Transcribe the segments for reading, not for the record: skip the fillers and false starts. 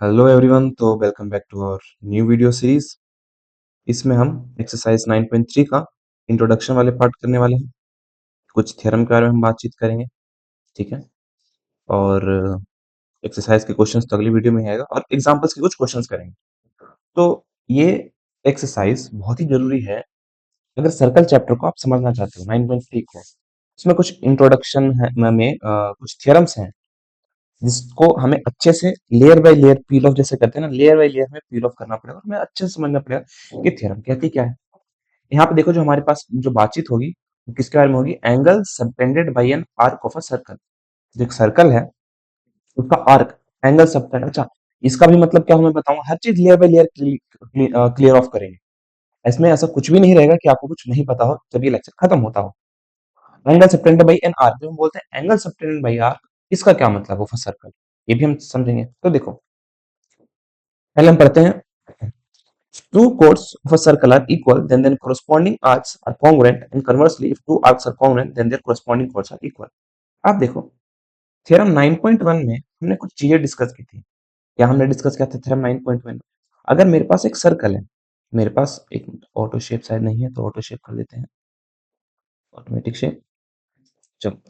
Hello everyone. तो welcome back to our new video series. इसमें हम एक्सरसाइज 9.3 का इंट्रोडक्शन वाले पार्ट करने वाले हैं। कुछ थ्योरम के बारे में हम बातचीत करेंगे, ठीक है। और एक्सरसाइज के क्वेश्चंस तो अगली वीडियो में आएगा और एग्जांपल्स के कुछ क्वेश्चंस करेंगे। तो ये एक्सरसाइज बहुत ही जरूरी है अगर सर्कल चैप्टर को आप समझना चाहते हो 9.3 को। इसमें कुछ इंट्रोडक्शन है में कुछ थ्योरम्स हैं जिसको हमें अच्छे से layer by layer peel of जैसे करते हैं ना, लेयर बाय लेयर में पील ऑफ करना पड़ेगा और हमें अच्छे से समझना पड़ेगा कि थ्योरम कहती क्या है। यहाँ पे देखो, जो हमारे पास जो बातचीत होगी वो किसके बारे में होगी? Angle subtended by an arc of a circle. जो एक सर्कल है उसका आर्क, एंगल सबटेंड। अच्छा, इसका भी मतलब क्या मैं बताऊंगा। हर चीज layer by layer clear of करेंगे। इसमें ऐसा कुछ भी नहीं रहेगा कि आपको कुछ नहीं पता हो जब ये लेक्चर खत्म होता हो। Angle subtended by an arc, जो हम बोलते हैं एंगल सबटेंडेड बाय आर्क, इसका क्या मतलब ऑफ अ सर्कल, ये भी हम समझेंगे। तो देखो, पहले हम पढ़ते हैं। Two chords of a circle are equal, then corresponding arcs are congruent, and conversely, if two arcs are congruent, then their corresponding chords are equal. आप देखो, थ्योरम 9.1 में हमने कुछ चीजें डिस्कस की थी। क्या हमने डिस्कस किया था थ्योरम 9.1 में? अगर मेरे पास एक सर्कल है, मेरे पास एक ऑटो शेप शायद नहीं है तो ऑटो शेप कर लेते हैं, ऑटोमेटिक शेप। चलो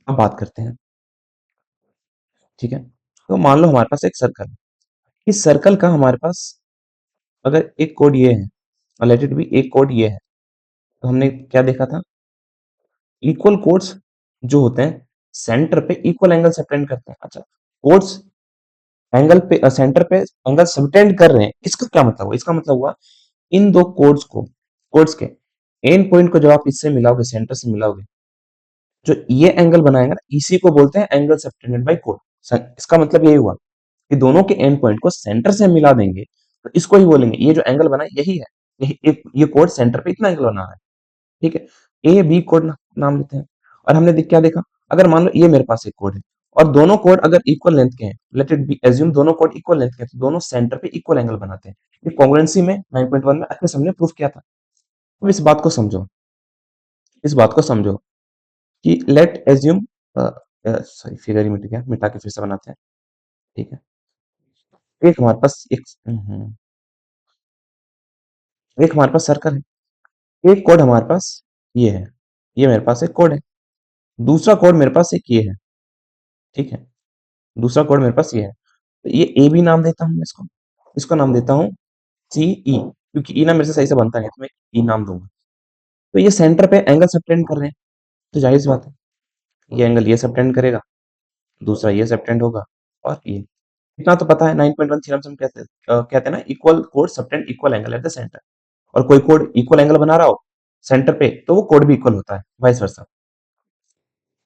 अब बात करते हैं, ठीक है। तो मान लो हमारे पास एक सर्कल है। इस सर्कल का हमारे पास अगर एक कोड ये है और लेट इट बी एक कोड ये है, तो हमने क्या देखा था? इक्वल कोड्स जो होते हैं सेंटर पे इक्वल एंगल सबटेंड करते हैं। अच्छा, कोड्स एंगल पे सेंटर पे एंगल सबटेंड कर रहे हैं, इसका क्या मतलब हुआ? इसका मतलब हुआ इन दो कोड्स के एंड पॉइंट को जब आप इससे मिलाओगे, सेंटर से मिलाओगे, जो ये एंगल बनाएगा ना, इसी को बोलते हैं एंगल सबटेंडेड बाय कोड। इसका मतलब यही हुआ कि दोनों के एंड पॉइंट को सेंटर से मिला देंगे तो इसको ही बोलेंगे ये जो एंगल बना है यही है। यही एक ये कोड सेंटर पे इतना एंगल बना रहा है, ठीक है। ए बी कोड नाम लेते हैं। और हमने क्या देखा? अगर मान लो ये मेरे पास एक कोड है और दोनों कोड अगर इक्वल लेंथ के हैं, लेट इट बी एज्यूम दोनों कोड इक्वल लेंथ के हैं, तो दोनों सेंटर पे इक्वल एंगल बनाते हैं। ये कॉन्ग्रुएंसी में 9.1 में अच्छे से हमने प्रूफ किया था। अब इस बात को समझो कि लेट एज्यूम, सॉरी फिगर ही मिट गया, मिटा के फिर से बनाते हैं, ठीक है। एक हमारे पास एक हमारे पास सर्कल है, एक कोड हमारे पास ये है, ये मेरे पास एक कोड है, दूसरा कोड मेरे पास एक ये है, ठीक है। दूसरा कोड मेरे पास ये है, तो ये ए बी नाम देता हूँ मैं इसको। इसको नाम देता हूँ सी ई, क्योंकि ई ना मेरे से सही से बनता नहीं है, तो मैं ई नाम दूंगा। तो ये सेंटर पे एंगल सबटेंड कर रहे हैं, तो जाहिर सी बात है ये एंगल ये सबटेंड करेगा, दूसरा ये सबटेंड होगा, और ये इतना तो पता है 9.1 थ्योरम से हम कहते हैं ना, equal code subtend equal angle at the centre. और कोई कोड इक्वल एंगल बना रहा हो सेंटर पे तो वो कोड भी इक्वल होता है, वाइस वर्सा।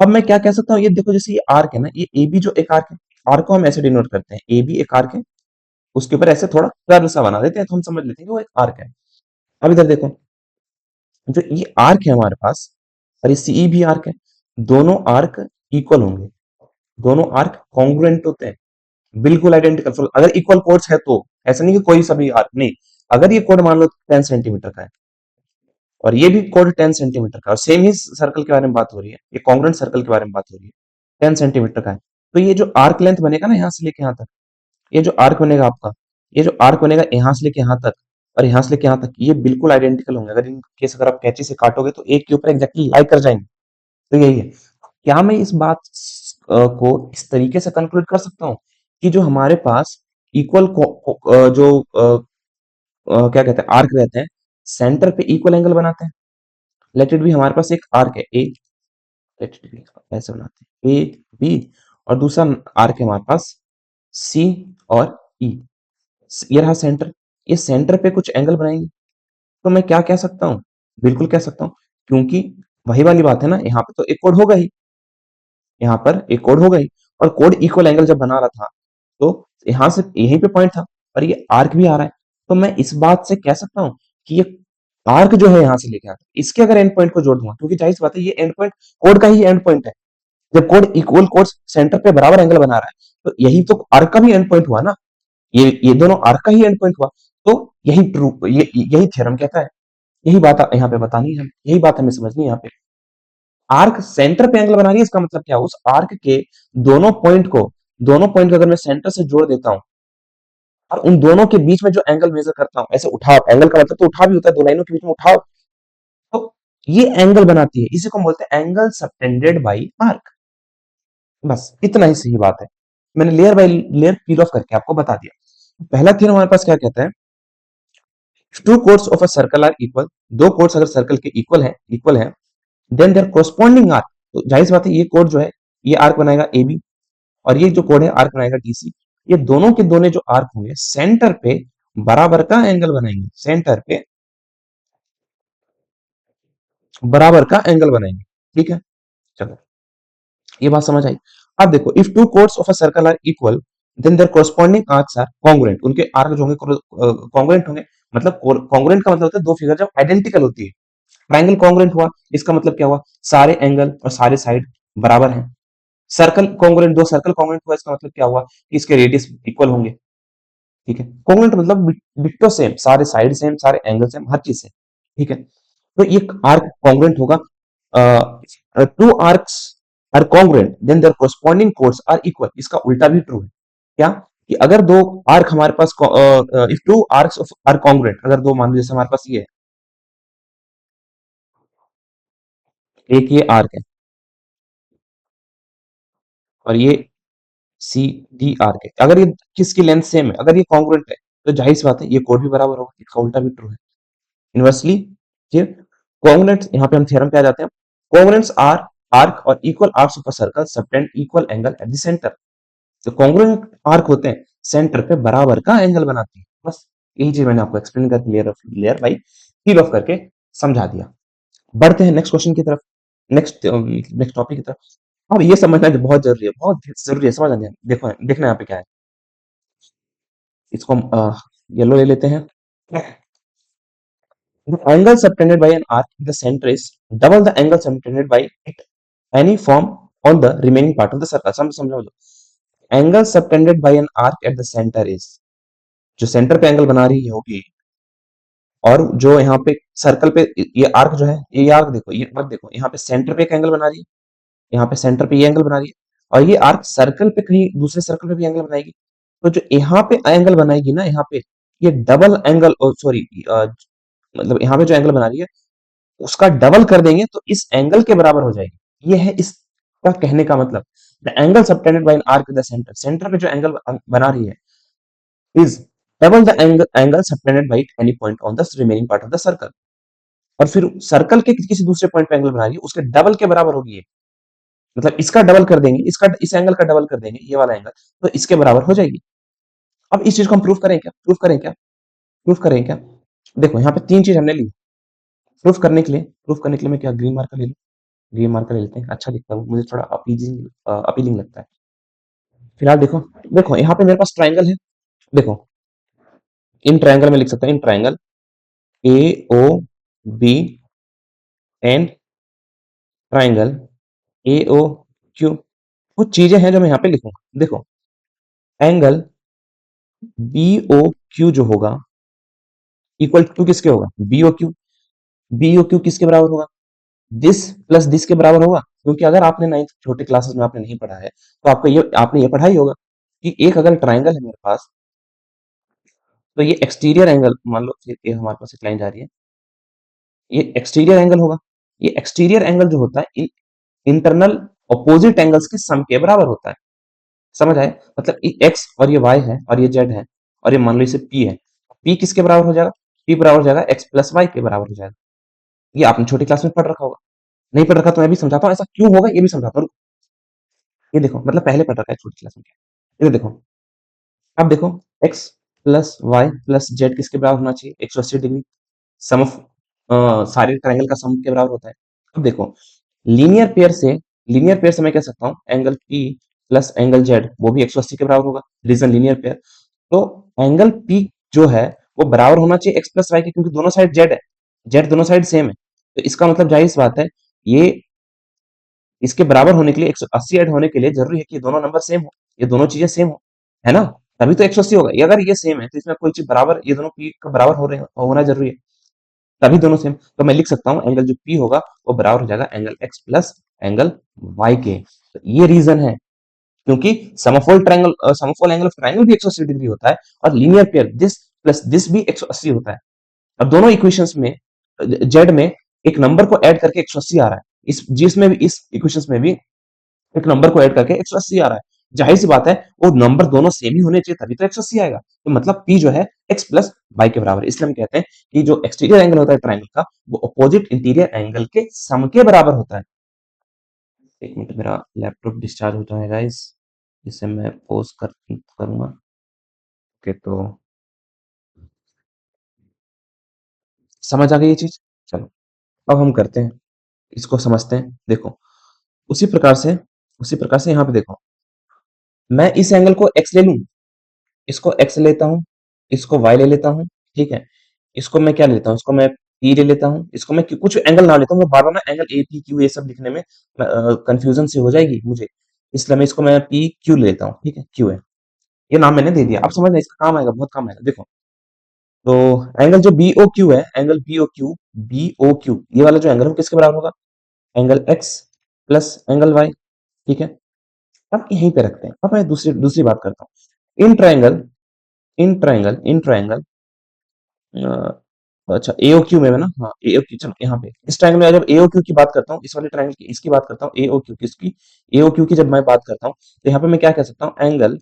अब मैं क्या कह सकता हूँ, ये देखो जैसे ये आर्क है ना, ये ए बी जो एक आर्क है, आर्क को हम ऐसे डिनोट करते हैं, ए बी एक आर्क है, उसके ऊपर ऐसे थोड़ा कर्व सा बना देते हैं तो हम समझ लेते हैं कि वो एक आर्क है। अब इधर देखो, जो ये आर्क है हमारे पास और ये सीई भी आर्क है, दोनों आर्क इक्वल होंगे, दोनों आर्क कॉन्ग्रुएंट होते हैं, बिल्कुल आइडेंटिकल। अगर इक्वल कोड्स है तो ऐसा नहीं कि कोई सभी आर्क नहीं। अगर ये कोड मान लो 10 सेंटीमीटर का है और ये भी कोड 10 सेंटीमीटर का, और सेम ही सर्कल के बारे में बात हो रही है, ये कॉन्ग्रुएंट सर्कल के बारे में बात हो रही है, 10 सेंटीमीटर का है, तो ये जो आर्क लेंथ बनेगा ना यहाँ से लेके यहाँ तक, ये जो आर्क बनेगा आपका, ये जो आर्क बनेगा यहाँ से लेके यहाँ तक और यहाँ से लेके यहाँ तक, ये बिल्कुल आइडेंटिकल होंगे। अगर इन केस अगर आप कैंची से काटोगे तो एक के ऊपर एग्जैक्टली लाई कर जाएंगे। तो यही है। क्या मैं इस बात को इस तरीके से कंक्लूड कर सकता हूँ कि जो हमारे पास इक्वल जो क्या कहते हैं आर्क रहते हैं, सेंटर पे इक्वल एंगल बनाते हैं। लेट इट बी हमारे पास एक आर्क है ए, लेट इट बी ऐसे बनाते हैं ए बी, और दूसरा आर्क है हमारे पास सी और ई। ये रहा सेंटर, ये सेंटर पे कुछ एंगल बनाएंगे। तो मैं क्या कह सकता हूँ? बिल्कुल कह सकता हूँ, क्योंकि वही वाली बात है ना, यहाँ पे तो एक कोड होगा ही, यहाँ पर एक कोड होगा ही, और कोड इक्वल एंगल जब बना रहा था तो यहाँ से यहीं पे पॉइंट था और ये आर्क भी आ रहा है। तो मैं इस बात से कह सकता हूँ कि ये आर्क जो है यहाँ से लेके आता है, इसके अगर एंड पॉइंट को जोड़ दूंगा, क्योंकि जाहिर सी बात है ये एंड पॉइंट कोड का ही एंड पॉइंट है। जब कोड इक्वल कोड सेंटर पे बराबर एंगल बना रहा है तो यही तो आर्क का भी एंड पॉइंट हुआ ना, ये दोनों आर्क का ही एंड पॉइंट हुआ। तो यही ट्रू, यही थ्योरम कहता है, यही बात यहाँ पे बतानी है, यही बात हमें समझनी है यहाँ पे। आर्क सेंटर पे एंगल बना रही है, इसका मतलब क्या? उस आर्क के दोनों पॉइंट को अगर मैं सेंटर से जोड़ देता हूं और उन दोनों के बीच में जो एंगल मेजर करता हूं, ऐसे उठाव, एंगल का मतलब तो उठाव भी होता है, दो लाइनों के बीच में उठाव, तो ये एंगल बनाती है, इसी को हम बोलते हैं एंगल सबटेंडेड बाई आर्क। बस इतना ही सही बात है। मैंने layer by layer peel of करके आपको बता दिया। पहला थ्योरम हमारे पास क्या कहता है, two chords of a circle are equal, दो कोर्स अगर सर्कल के इक्वल है, देन देयर कोरस्पॉन्डिंग आर्क, तो जाहिर सी बात है ये कोड जो है ये आर्क बनाएगा ए बी, और ये जो कोड है आर्क बनाएगा डीसी। ये दोनों के दोनों जो आर्क होंगे सेंटर पे बराबर का एंगल बनाएंगे, सेंटर पे बराबर का एंगल बनाएंगे। ठीक है, चलो ये बात समझ आई। अब देखो, if two chords of a circle are equal, then their corresponding arcs are congruent, उनके आर्क जो होंगे कॉन्ग्रुएंट होंगे। मतलब कॉन्ग्रुएंट का मतलब होता है दो फिगर जब आइडेंटिकल होती है। ट्राइंगल कॉन्ग्रुएंट हुआ, इसका मतलब क्या हुआ, सारे एंगल और सारे साइड बराबर हैं। सर्कल कॉन्ग्रुएंट, दो सर्कल कॉन्ग्रुएंट हुआ, इसका मतलब क्या हुआ कि इसके रेडियस इक्वल होंगे। ठीक है, कॉन्ग्रुएंट मतलब डिट्टो सेम, सारे साइड सेम, सारे एंगल सेम, हर चीज सेम। ठीक है, तो ये आर्क कॉन्ग्रुएंट होगा। Two arcs are congruent then their corresponding chords are equal, इसका उल्टा भी ट्रू है। क्या, कि अगर दो आर्क हमारे पास, if two arcs are congruent, अगर दो मान लो जैसे हमारे पास ये है, एक ये आर्क है और ये सी डी आर्क है, अगर ये किसकी लेंथ सेम है, अगर ये कॉन्ग्रुएंट है, तो जाहिर सी बात है ये कोड भी बराबर होगा, इसका उल्टा भी ट्रू है। इनवर्सली, फिर कॉन्ग्रुएंट्स, यहाँ पे हम थ्योरम पे आ जाते हैं। कॉन्ग्रुएंट्स आर आर्क और equal arcs of a circle subtend equal angle at the centre. जो कॉन्ग्रुएंट आर्क होते हैं सेंटर पे बराबर का एंगल बनाते हैं। बस यही चीज मैंने आपको एक्सप्लेन कर लेयर बाई पील ऑफ करके समझा दिया। बढ़ते हैं नेक्स्ट क्वेश्चन की तरफ, नेक्स्ट टॉपिक की तरफ। अब ये समझना जो बहुत जरूरी है, बहुत जरूरी है समझना। देखो देखना यहाँ पे क्या है, इसको हम येलो ले लेते हैं। The angle subtended by an arc in the center is double the angle subtended by it any form on the remaining part of the circle. समझो लो, angle subtended by an arc at the centre is, जो centre पे angle बना रही होगी, और जो यहाँ पे सर्कल पे ये आर्क जो है, ये आर्क देखो, ये आर्क देखो, यहाँ पे सेंटर पे एक एंगल बना रही है, यहाँ पे सेंटर पे ये एंगल बना रही है, और ये आर्क सर्कल पे कहीं दूसरे सर्कल पे भी एंगल बनाएगी। तो जो यहाँ पे एंगल बनाएगी ना, यहाँ पे ये डबल एंगल, सॉरी, मतलब यहाँ पे जो एंगल बना रही है उसका डबल कर देंगे तो इस एंगल के बराबर हो जाएगी। ये है इसका कहने का मतलब, the angle subtended by an arc in the centre, centre पे जो एंगल बना रही है is double the angle subtended by any point on the remaining part of the circle. और फिर सर्कल के किसी दूसरे पॉइंट पे एंगल बना रही है उसके डबल के बराबर होगी ये। मतलब इसका डबल कर देंगे, इसका इस एंगल का डबल कर देंगे, ये वाला एंगल, तो इसके बराबर हो जाएगी। अब इस चीज को हम प्रूफ करें क्या, प्रूफ करें क्या? देखो यहाँ पे तीन चीज हमने ली। प्रूफ करने के लिए मैं क्या ग्रीन मार्कर ले लूं, ग्रीन मार्कर ले लेते हैं, अच्छा दिखता है, मुझे थोड़ा अपीलिंग लगता है। फिलहाल देखो, देखो यहाँ पे मेरे पास ट्राइंगल है। देखो इन ट्राइंगल में लिख सकता हूँ, in triangle A O B and triangle A O Q, कुछ चीजें हैं जो मैं यहाँ पे लिखूंगा। देखो एंगल बी ओ क्यू जो होगा इक्वल टू किसके होगा, B O Q. B O Q किसके बराबर होगा, दिस प्लस दिस के बराबर होगा। क्योंकि अगर आपने नाइन्थ छोटे क्लासेस में आपने नहीं पढ़ा है तो आपको ये आपने ये पढ़ा ही होगा कि एक अगर ट्राइंगल है मेरे पास, तो ये एक्सटीरियर एंगल, मान लो ये हमारे पास एक लाइन जा रही है, ये एक्सटीरियर एंगल होगा। ये एक्सटीरियर एंगल जो होता है इंटरनल ऑपोजिट एंगल्स के सम के बराबर होता है। समझ आए, मतलब ये एक्स और ये वाई है और ये जेड है, और ये मान लो इसे पी है, पी किसके बराबर हो जाएगा, पी बराबर हो जाएगा एक्स प्लस वाई के बराबर हो जाएगा। ये आपने छोटी क्लास में पढ़ रखा होगा, नहीं पढ़ रखा तो मैं भी समझाता हूँ ऐसा क्यों होगा, ये भी समझाता हूँ। ये देखो, मतलब पहले पढ़ रखा है छोटी क्लास में क्या, ये देखो, अब देखो X plus Y plus Z किसके बराबर होना चाहिए, 180 डिग्री। सम ऑफ सारे ट्रायंगल का सम के बराबर होता है। अब देखो लीनियर पेयर से मैं कह सकता हूँ angle P plus angle Z वो भी 180 के बराबर होगा, रीजन लीनियर पेयर। तो एंगल पी जो है वो बराबर होना चाहिए एक्स प्लस वाई के, क्योंकि दोनों साइड जेड है, जेड दोनों साइड सेम है। तो इसका मतलब जाहिर सी बात है, ये इसके बराबर होने के लिए 180 ऐड होने के लिए जरूरी है कि ये दोनों नंबर सेम हो, ये दोनों चीजें सेम हो, है ना, तभी तो 180 होगा। ये अगर ये सेम है तो इसमें कोई चीज बराबर, ये दोनों पी का बराबर हो रहे होना जरूरी है, तभी दोनों सेम। तो मैं लिख सकता हूँ एंगल जो पी होगा वो बराबर हो जाएगा angle X plus angle Y के। तो ये रीजन है क्योंकि समोफोल एंगल ऑफ ट्रायंगल भी 180 डिग्री होता है और linear pair this plus this भी 180 होता है। अब दोनों इक्वेशंस में जेड में एक नंबर को ऐड करके 180 आ रहा है, इस जिसमें भी इस इक्वेशंस में भी एक नंबर को ऐड करके 180 आ रहा है। जाहिर सी बात है वो नंबर दोनों सेम ही होने चाहिए तभी तो 180 आएगा। तो मतलब P जो है x प्लस वाई के बराबर है। इसलिए हम कहते हैं कि जो एक्सटीरियर एंगल होता है ट्रायंगल का वो अपोजिट इंटीरियर एंगल के सम के बराबर होता है। एक मिनट, मेरा लैपटॉप डिस्चार्ज होता है गाइस, जिसे मैं पॉज करूंगा। ओके, तो समझ आ गई ये चीज। चलो अब हम करते हैं, इसको समझते हैं। देखो उसी प्रकार से यहाँ पे देखो, मैं इस एंगल को x ले लूं, इसको x लेता हूं, इसको y ले लेता हूं, ठीक है। इसको मैं क्या लेता हूं, इसको मैं p ले लेता हूं, इसको मैं कुछ एंगल ना लेता हूं, मैं बार बार ना एंगल ए पी क्यू ये सब लिखने में कंफ्यूजन से हो जाएगी मुझे, इसलिए मैं इसको मैं पी क्यू ले लेता हूं, ठीक है। क्यू है, ये नाम मैंने दे दिया। अब समझना इसका काम आएगा, बहुत काम आएगा। देखो तो एंगल जो बी ओ क्यू है, एंगल बी ओ क्यू ये वाला जो एंगल है वो किसके बराबर होगा, angle X plus angle Y, ठीक है। अब यहीं पे रखते हैं। अब मैं दूसरी दूसरी बात करता हूँ। इन ट्रायंगल अच्छा एओ क्यू में है ना, हाँ एओ क्यू। चलो यहाँ पे इस ट्रायंगल में जब एओ क्यू की बात करता हूँ, इस वाले ट्रायंगल की इसकी बात करता हूँ, एओ क्यू किसकी, एओ क्यू की जब मैं बात करता हूँ तो यहाँ पे मैं क्या कह सकता हूँ, एंगल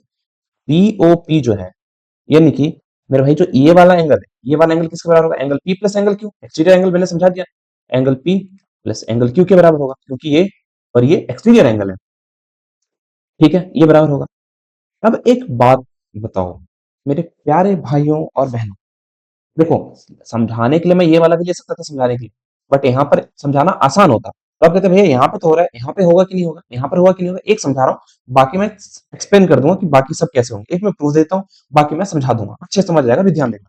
बीओपी जो है, यानी कि मेरे भाई जो ये वाला एंगल है, ये वाला एंगल किसके बराबर होगा, angle P plus angle Q. Exterior angle मैंने समझा दिया, angle P plus angle Q के बराबर होगा, क्योंकि ये और ये एक्सटीरियर एंगल है, ठीक है, ये बराबर होगा। अब एक बात बताओ मेरे प्यारे भाइयों और बहनों, देखो समझाने के लिए मैं ये वाला भी ले सकता था समझाने के लिए, बट यहाँ पर समझाना आसान होता। तो आप कहते भैया यहाँ पे तो हो रहा है, यहाँ पे होगा कि नहीं होगा, यहाँ पर होगा कि नहीं होगा, एक समझा रहा हूँ, बाकी मैं एक्सप्लेन कर दूंगा कि बाकी सब कैसे होंगे। एक मैं प्रूफ देता हूँ, बाकी मैं समझा दूंगा, अच्छे से समझ जाएगा, भी ध्यान देना।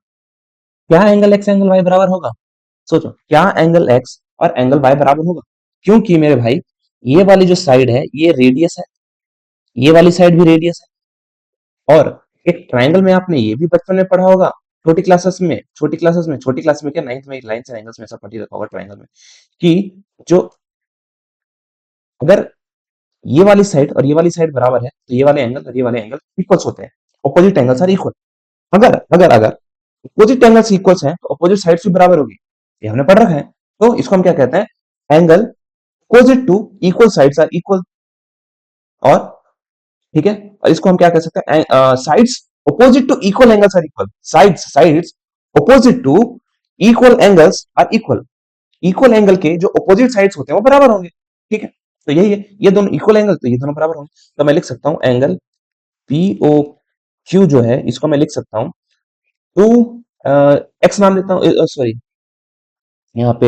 क्या एंगल एक्स एंगल वाई बराबर होगा, सोचो क्या एंगल एक्स और एंगल वाई बराबर होगा, क्योंकि मेरे भाई ये वाली जो साइड है ये रेडियस है, ये वाली साइड भी रेडियस है। और एक ट्रायंगल में आपने ये भी बचपन में पढ़ा होगा, छोटी क्लास में क्या, नाइन्थ में लाइन से एंगल्स में ऐसा पढ़ ही रखा होगा ट्रायंगल में, कि जो अगर ये वाली साइड और ये वाली साइड बराबर है तो ये वाले एंगल और ये वाले एंगल इक्वल्स होते हैं, ऑपोजिट एंगल्स आर इक्वल। अगर अगर अगर अपोजिट एंगल्स इक्वल्स हैं तो अपोजिट साइड्स भी बराबर होगी, ये हमने पढ़ रखा है। तो इसको हम क्या कहते हैं, angle opposite to equal sides are equal. और ठीक है, और इसको हम क्या कह सकते हैं, sides opposite to equal angles are equal, sides opposite to equal angles are equal. Equal angle के जो अपोजिट साइड्स होते हैं वो बराबर होंगे, ठीक है। तो यही है, ये दोनों इक्वल एंगल तो ये दोनों बराबर होंगे। तो मैं लिख सकता हूं एंगल पी ओ क्यू जो है इसको मैं लिख सकता हूं टू एक्स नाम देता हूं, सॉरी यहाँ पे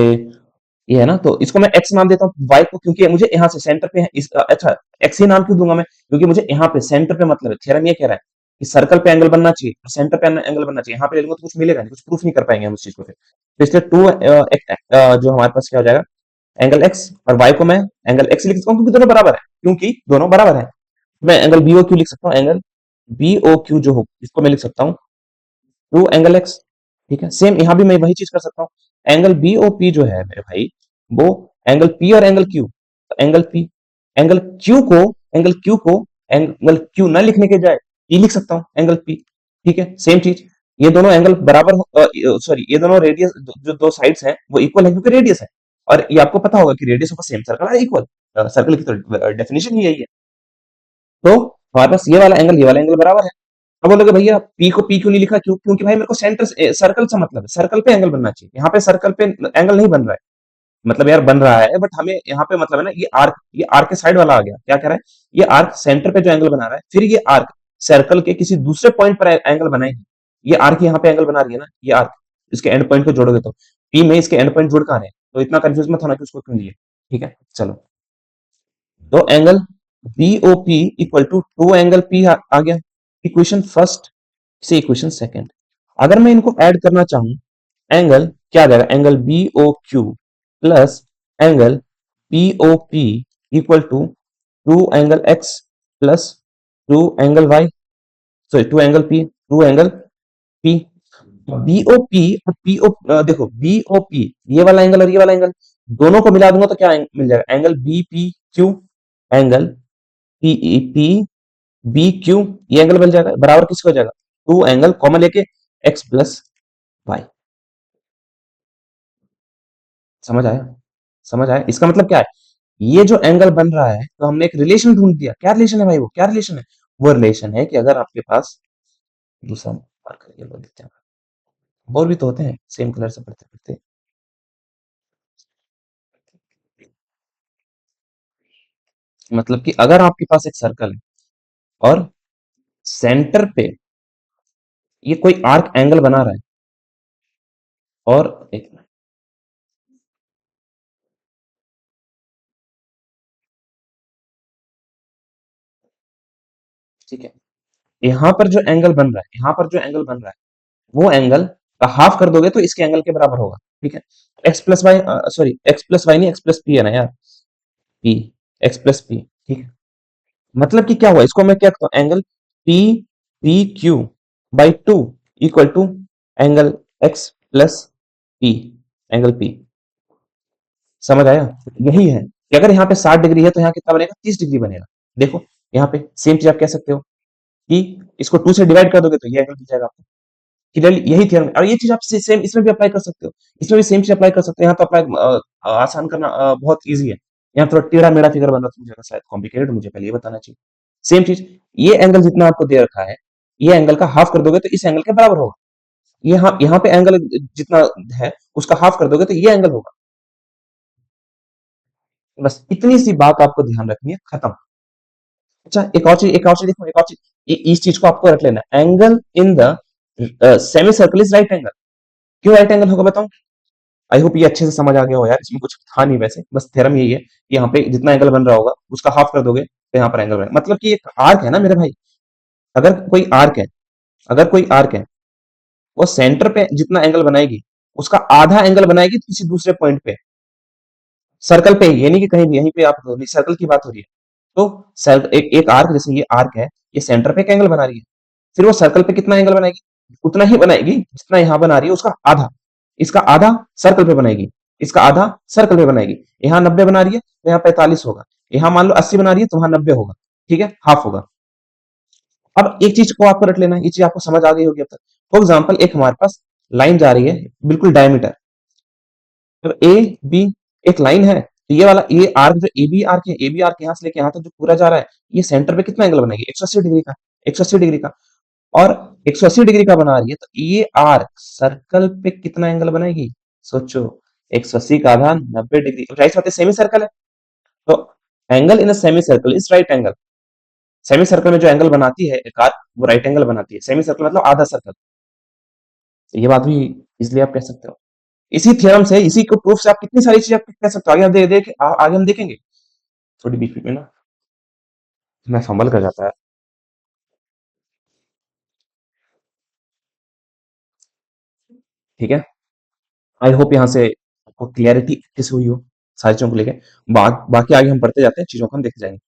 ये है ना, तो इसको मैं एक्स नाम देता हूँ, वाई को क्योंकि मुझे यहाँ से सेंटर पे अच्छा एक्स ही नाम क्यों दूंगा मैं, क्योंकि मुझे यहाँ पे सेंटर पे मतलब है, थ्योरम ये कह रहा है कि सर्कल पे एंगल बनना चाहिए, सेंटर पे एंगल बनना चाहिए। यहाँ पे लेंगे तो कुछ मिलेगा नहीं, कुछ प्रूफ नहीं कर पाएंगे हम उस चीज को फिर। तो इसलिए जो हमारे पास क्या हो जाएगा, एंगल एक्स और वाई को मैं एंगल एक्स लिख सकता हूँ, क्योंकि दोनों बराबर है। मैं एंगल बीओ क्यू लिख सकता हूँ, एंगल बीओ क्यू जो हो इसको मैं लिख सकता हूँ टू एंगल एक्स, ठीक है। सेम यहाँ भी मैं वही चीज कर सकता हूँ, एंगल बी ओ पी जो है मेरे भाई वो एंगल पी और angle Q, angle P angle Q को एंगल क्यू ना लिखने के जाए पी लिख सकता हूँ, एंगल पी, ठीक है। सेम चीज, ये दोनों एंगल बराबर, सॉरी ये दोनों रेडियस जो दो साइड्स हैं वो इक्वल है क्योंकि रेडियस है। और ये आपको पता होगा कि रेडियस ऑफ सेम सर्कल है इक्वल, सर्कल की तो डेफिनेशन ही यही है। तो हमारे पास ये वाला एंगल बराबर है। अब बोलोगे भैया पी को पी क्यों नहीं लिखा, क्यों, क्योंकि भाई मेरे को सेंटर सर्कल से मतलब है, सर्कल पे एंगल बनना चाहिए, यहाँ पे सर्कल पे एंगल नहीं बन रहा है। मतलब यार बन रहा है बट हमें यहाँ पे मतलब है ना, ये आर्क के साइड वाला आ गया, क्या कह रहा है, ये आर्क सेंटर पे जो एंगल बना रहा है, फिर ये आर्क सर्कल के किसी दूसरे पॉइंट पर एंगल बनाएगी। ये आर्क यहाँ पे एंगल बना रही है ना, ये आर्क इसके एंड पॉइंट को जोड़ोगे तो पी में इसके एंड पॉइंट जुड़ कहाँ रहे हैं, तो इतना कंफ्यूज मत होना कि उसको क्यों दिए, ठीक है। चलो तो angle BOP equal to two angle P आ गया, इक्वेशन फर्स्ट से इक्वेशन सेकंड। अगर मैं इनको ऐड करना चाहूं, एंगल क्या आ जाएगा, angle B O Q plus angle P O P equal to two angle X plus two angle Y, sorry two angle P. BOP और पीओ, देखो बीओपी ये वाला एंगल और ये वाला एंगल दोनों को मिला दूंगा तो क्या मिल जाएगा, angle BP Q, angle PEP B Q, ये एंगल बन जाएगा बराबर किसको हो जाएगा, टू एंगल कॉमन लेके एक्स प्लस वाई। समझ आया, समझ आया, इसका मतलब क्या है, ये जो एंगल बन रहा है तो हमने एक रिलेशन ढूंढ दिया, क्या रिलेशन है भाई, वो क्या रिलेशन है, वो रिलेशन है कि अगर आपके पास दूसरा मार्कर ये लो देखते हैं, और भी तो होते हैं सेम कलर से पढ़ते पढ़ते, मतलब कि अगर आपके पास एक सर्कल है और सेंटर पे ये कोई आर्क एंगल बना रहा है, और एक मिनट, ठीक है, यहां पर जो एंगल बन रहा है, यहां पर जो एंगल बन रहा है वो एंगल का हाफ कर दोगे तो इसके एंगल के बराबर होगा, ठीक है, X plus Y, sorry X plus Y नहीं, एक्स प्लस पी है ना यार, पी, एक्स प्लस पी, ठीक है, मतलब कि क्या हुआ, इसको मैं क्या कहता हूं, angle P P Q by two equal to angle X plus P, angle P. समझ आया, यही है कि अगर यहाँ पे 60 डिग्री है तो यहाँ कितना बनेगा, 30 डिग्री बनेगा। देखो यहाँ पे सेम चीज आप कह सकते हो कि इसको टू से डिवाइड कर दोगे तो ये एंगल मिल जाएगा आपको, क्लियरली यही थ्योरम है। और ये चीज आप सेम इसमें भी अप्लाई कर सकते हो, इसमें भी सेम चीज अप्लाई कर सकते हो, यहाँ तो अप्लाई आसान करना बहुत ईजी है, यहाँ थोड़ा टेढ़ा मेढ़ा फिगर बन रहा था, मुझे लगा शायद कॉम्प्लिकेटेड, मुझे पहले ये बताना चाहिए। सेम चीज, ये एंगल जितना आपको दे रखा है, ये एंगल का हाफ कर दोगे तो इस एंगल के बराबर होगा, यहाँ पे एंगल जितना है उसका हाफ कर दोगे तो ये एंगल होगा, बस इतनी सी बात आपको ध्यान रखनी है, खत्म। अच्छा एक और चीज देखो, एक और चीज, इस चीज को आपको रख लेना, angle in the semi circle is right angle, क्यों राइट एंगल होगा बताऊं, आई होप ये अच्छे से समझ आ गया हो यार, इसमें कुछ था नहीं वैसे, बस थ्योरम यही है कि यहाँ पे जितना एंगल बन रहा होगा उसका हाफ कर दोगे तो यहाँ पर एंगल बनेगा, मतलब कि एक आर्क है ना मेरे भाई, अगर कोई आर्क है, अगर कोई आर्क है, वो सेंटर पे जितना एंगल बनाएगी उसका आधा एंगल बनाएगी किसी दूसरे पॉइंट पे, सर्कल पे ही, ये नहीं कि कहीं भी, यहीं पे आप सर्कल की बात हो रही है, तो एक आर्क, जैसे ये आर्क है, ये सेंटर पे एक एंगल बना रही है, फिर वो सर्कल पे कितना एंगल बनाएगी, उतना ही बनाएगी जितना यहां बना रही है उसका आधा, इसका आधा सर्कल पे बनाएगी, इसका आधा सर्कल पे बनाएगी, यहाँ 90 बना रही है तो यहाँ 45 होगा, यहाँ मान लो 80 बना रही है तो वहां 90 होगा, ठीक है, हाफ होगा। अब एक चीज को आपको रख लेना, ये चीज आपको समझ आ गई होगी अब तक। फॉर एग्जाम्पल एक हमारे पास लाइन जा रही है बिल्कुल डायमीटर, तो ए बी एक लाइन है, तो ये वाला ये आर्क जो ए बी आर्क है, ए बी आर्क यहाँ से लेके यहाँ तक जो पूरा जा रहा है, ये सेंटर पे कितना एंगल बनाएगी, 180 डिग्री का, 180 डिग्री का, और 180 डिग्री का बना रही है तो ये आर्क सर्कल पे कितना एंगल बनाएगी, सोचो, 180 का आधा 90 डिग्री, राइट बात है, सेमी सर्कल है, तो angle in semi circle is right angle, semi circle में जो एंगल बनाती है एक आर्क वो राइट एंगल बनाती है, सेमी सर्कल मतलब आधा सर्कल, तो ये बात भी इसलिए आप कह सकते हो, इसी थ्योरम से, इसी को प्रूफ से आप कितनी सारी चीजें आप कह सकते हो, आगे हम आगे हम देखेंगे, थोड़ी बीच में ना मैं फंबल कर जाता है, ठीक है, आई होप यहाँ से आपको क्लियरिटी किस हुई हो सारी चीजों को लेके, बाकी आगे हम बढ़ते जाते हैं, चीजों को हम देखते जाएंगे।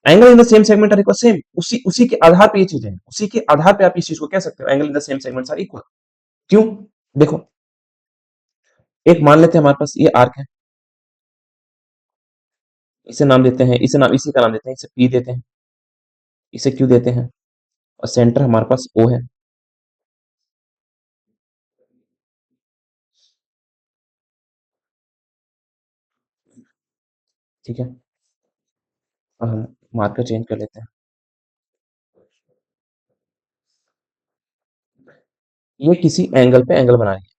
Angle in the same segment are equal, same उसी उसी के आधार पे ये चीजें हैं, उसी के आधार पे आप इस चीज को कह सकते हो, angle in the same segment are equal, क्यों, देखो एक मान लेते हैं हमारे पास ये आर्क है, इसे नाम देते हैं, इसे नाम, इसी का नाम देते हैं, इसे पी देते हैं, इसे क्यू देते हैं, और सेंटर हमारे पास ओ है, ठीक है, और हम मार्कर चेंज कर लेते हैं, ये किसी एंगल पे एंगल बना रही है,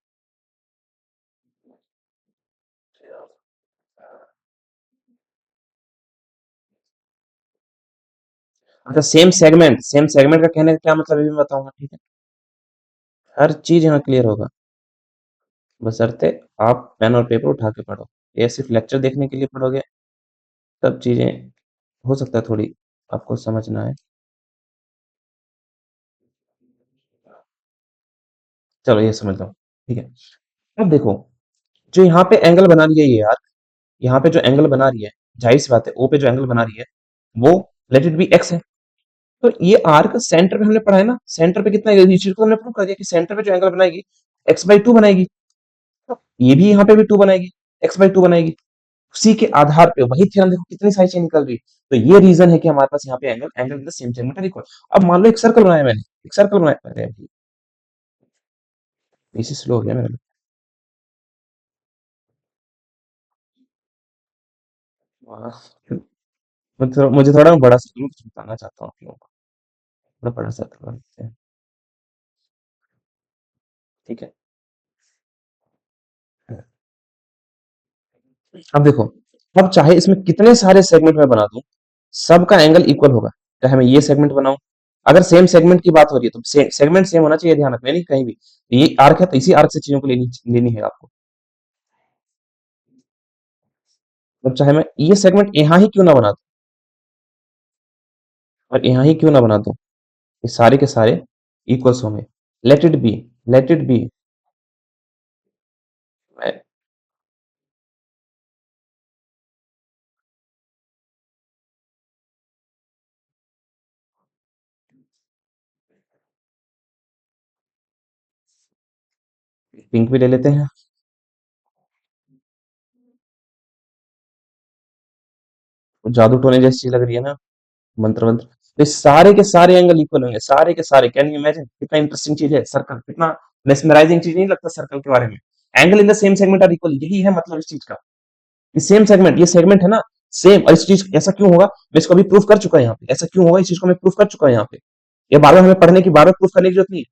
अच्छा सेम सेगमेंट का कहने का क्या मतलब, ये भी बताऊंगा, ठीक है, हर चीज यहाँ क्लियर होगा, बशर्ते आप पेन और पेपर उठा के पढ़ो, ये सिर्फ लेक्चर देखने के लिए पढ़ोगे तब चीजें हो सकता है थोड़ी आपको समझ ना आए, चलो ये समझ लो, ठीक है। अब देखो जो यहाँ पे एंगल बना रही है ये यार, यहाँ पे जो एंगल बना रही है, जाहिर सी बात है ओ पे जो एंगल बना रही है वो लेट इट बी एक्स है, तो ये आर्क सेंटर पे हमने पढ़ा है ना, सेंटर पे कितना, इस चीज को हमने प्रूव कर दिया कि सेंटर पे जो एंगल बनाएगी एक्स बाई टू बनाएगी, तो ये भी यहाँ पे भी टू बनाएगी, एक्स बाई टू बनाएगी, उसी के आधार पे वही थ्योरम देखो कितनी सारी चीजें निकल रही है। तो ये रीजन है कि हमारे पास यहाँ पे angle angle in the same segment are equal. अब मान लो एक सर्कल बनाया मैंने, एक सर्कल बनाया, अरे अभी इसी स्लो हो गया मेरा। वाह, मुझे थोड़ा बड़ा सर्कल में कुछ बताना चाहता हूँ आप लोगों को। थोड़ा बड़ा सर्कल बनाते हैं, ठीक है। अब देखो, अब चाहे इसमें कितने सारे सेगमेंट मैं बना दूं, सबका एंगल इक्वल होगा। चाहे मैं ये सेगमेंट बनाऊं, अगर सेम सेगमेंट की बात हो रही है तो सेगमेंट सेम होना चाहिए, ध्यान रखना, नहीं कहीं भी। ये आर्क है तो इसी आर्क से चीजों को लेनी लेनी है आपको। अब चाहे मैं ये सेगमेंट यहाँ ही क्यों ना बना दूं, और यहाँ ही क्यों ना बना दूं, ये सारे के सारे इक्वल्स होंगे। Late it B, late it B. Pink भी ले लेते हैं। जादू टोने जैसी चीज लग रही है ना, मंत्र मंत्र। तो ये सारे के सारे एंगल इक्वल होंगे, सारे के सारे। कैन यू इमेजिन कितना इंटरेस्टिंग चीज है सर्कल, कितना मेस्मराइजिंग चीज नहीं लगता सर्कल के बारे में। Angle in the same segment are equal, यही है मतलब इस चीज का। ये सेम सेगमेंट, ये सेगमेंट है ना सेम। और इस चीज ऐसा क्यों होगा, मैं इसको अभी प्रूफ कर चुका है यहाँ पे। ऐसा क्यों होगा, इस चीज को मैं प्रूफ कर चुका है यहाँ पे। ये बार बार हमें पढ़ने की, बार बार प्रूफ करने की जरूरत नहीं है।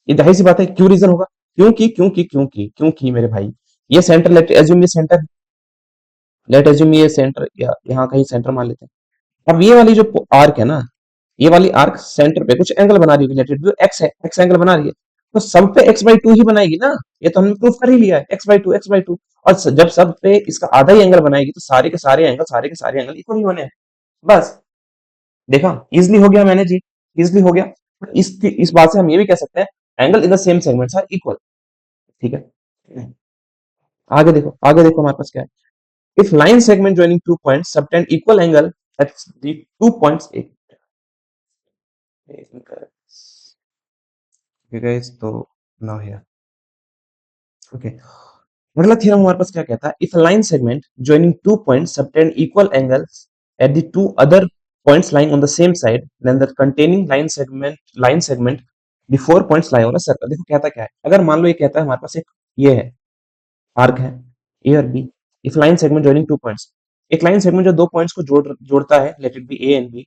ये जाहिर सी बात है, क्यों रीजन होगा, क्योंकि मेरे भाई, ये सेंटर, लेट एज्यूम ये सेंटर, लेट एज्यूम ये सेंटर, या यहाँ कहीं सेंटर मान लेते हैं। अब ये वाली जो आर्क है ना, ये वाली आर्क सेंटर पे कुछ एंगल बना रही होगी, लेट इट बी एक्स है, एक्स एंगल बना रही है। तो सब पे एक्स बाई टू ही बनाएगी ना, ये तो हमने प्रूफ कर ही लिया है, x by two, x by two. और जब सब पे इसका आधा ही एंगल बनाएगी तो सारे के सारे एंगल, सारे के सारे एंगल इक्वल ही होने हैं। बस, देखा, इजिली हो गया मैंने जी, इजिली हो गया। इस बात से हम ये भी कह सकते हैं angle in the same segments are equal, ठीक है। आगे देखो हमारे पास क्या है। If line segment joining two points subtend equal angle at the two points A, guys, तो नाउ हियर, ओके। अगला थ्योरम हमारे पास क्या कहता है, if a line segment joining two points subtend equal angles at the two other points lying on the same side, then the containing line segment the four points lie on a circle। देखो कहता क्या है, अगर मान लो ये कहता है हमारे पास एक ये है, आर्क है ए और B. If line segment joining two points, एक लाइन सेगमेंट जो दो पॉइंट्स को जोड़ता है, let it be A and B,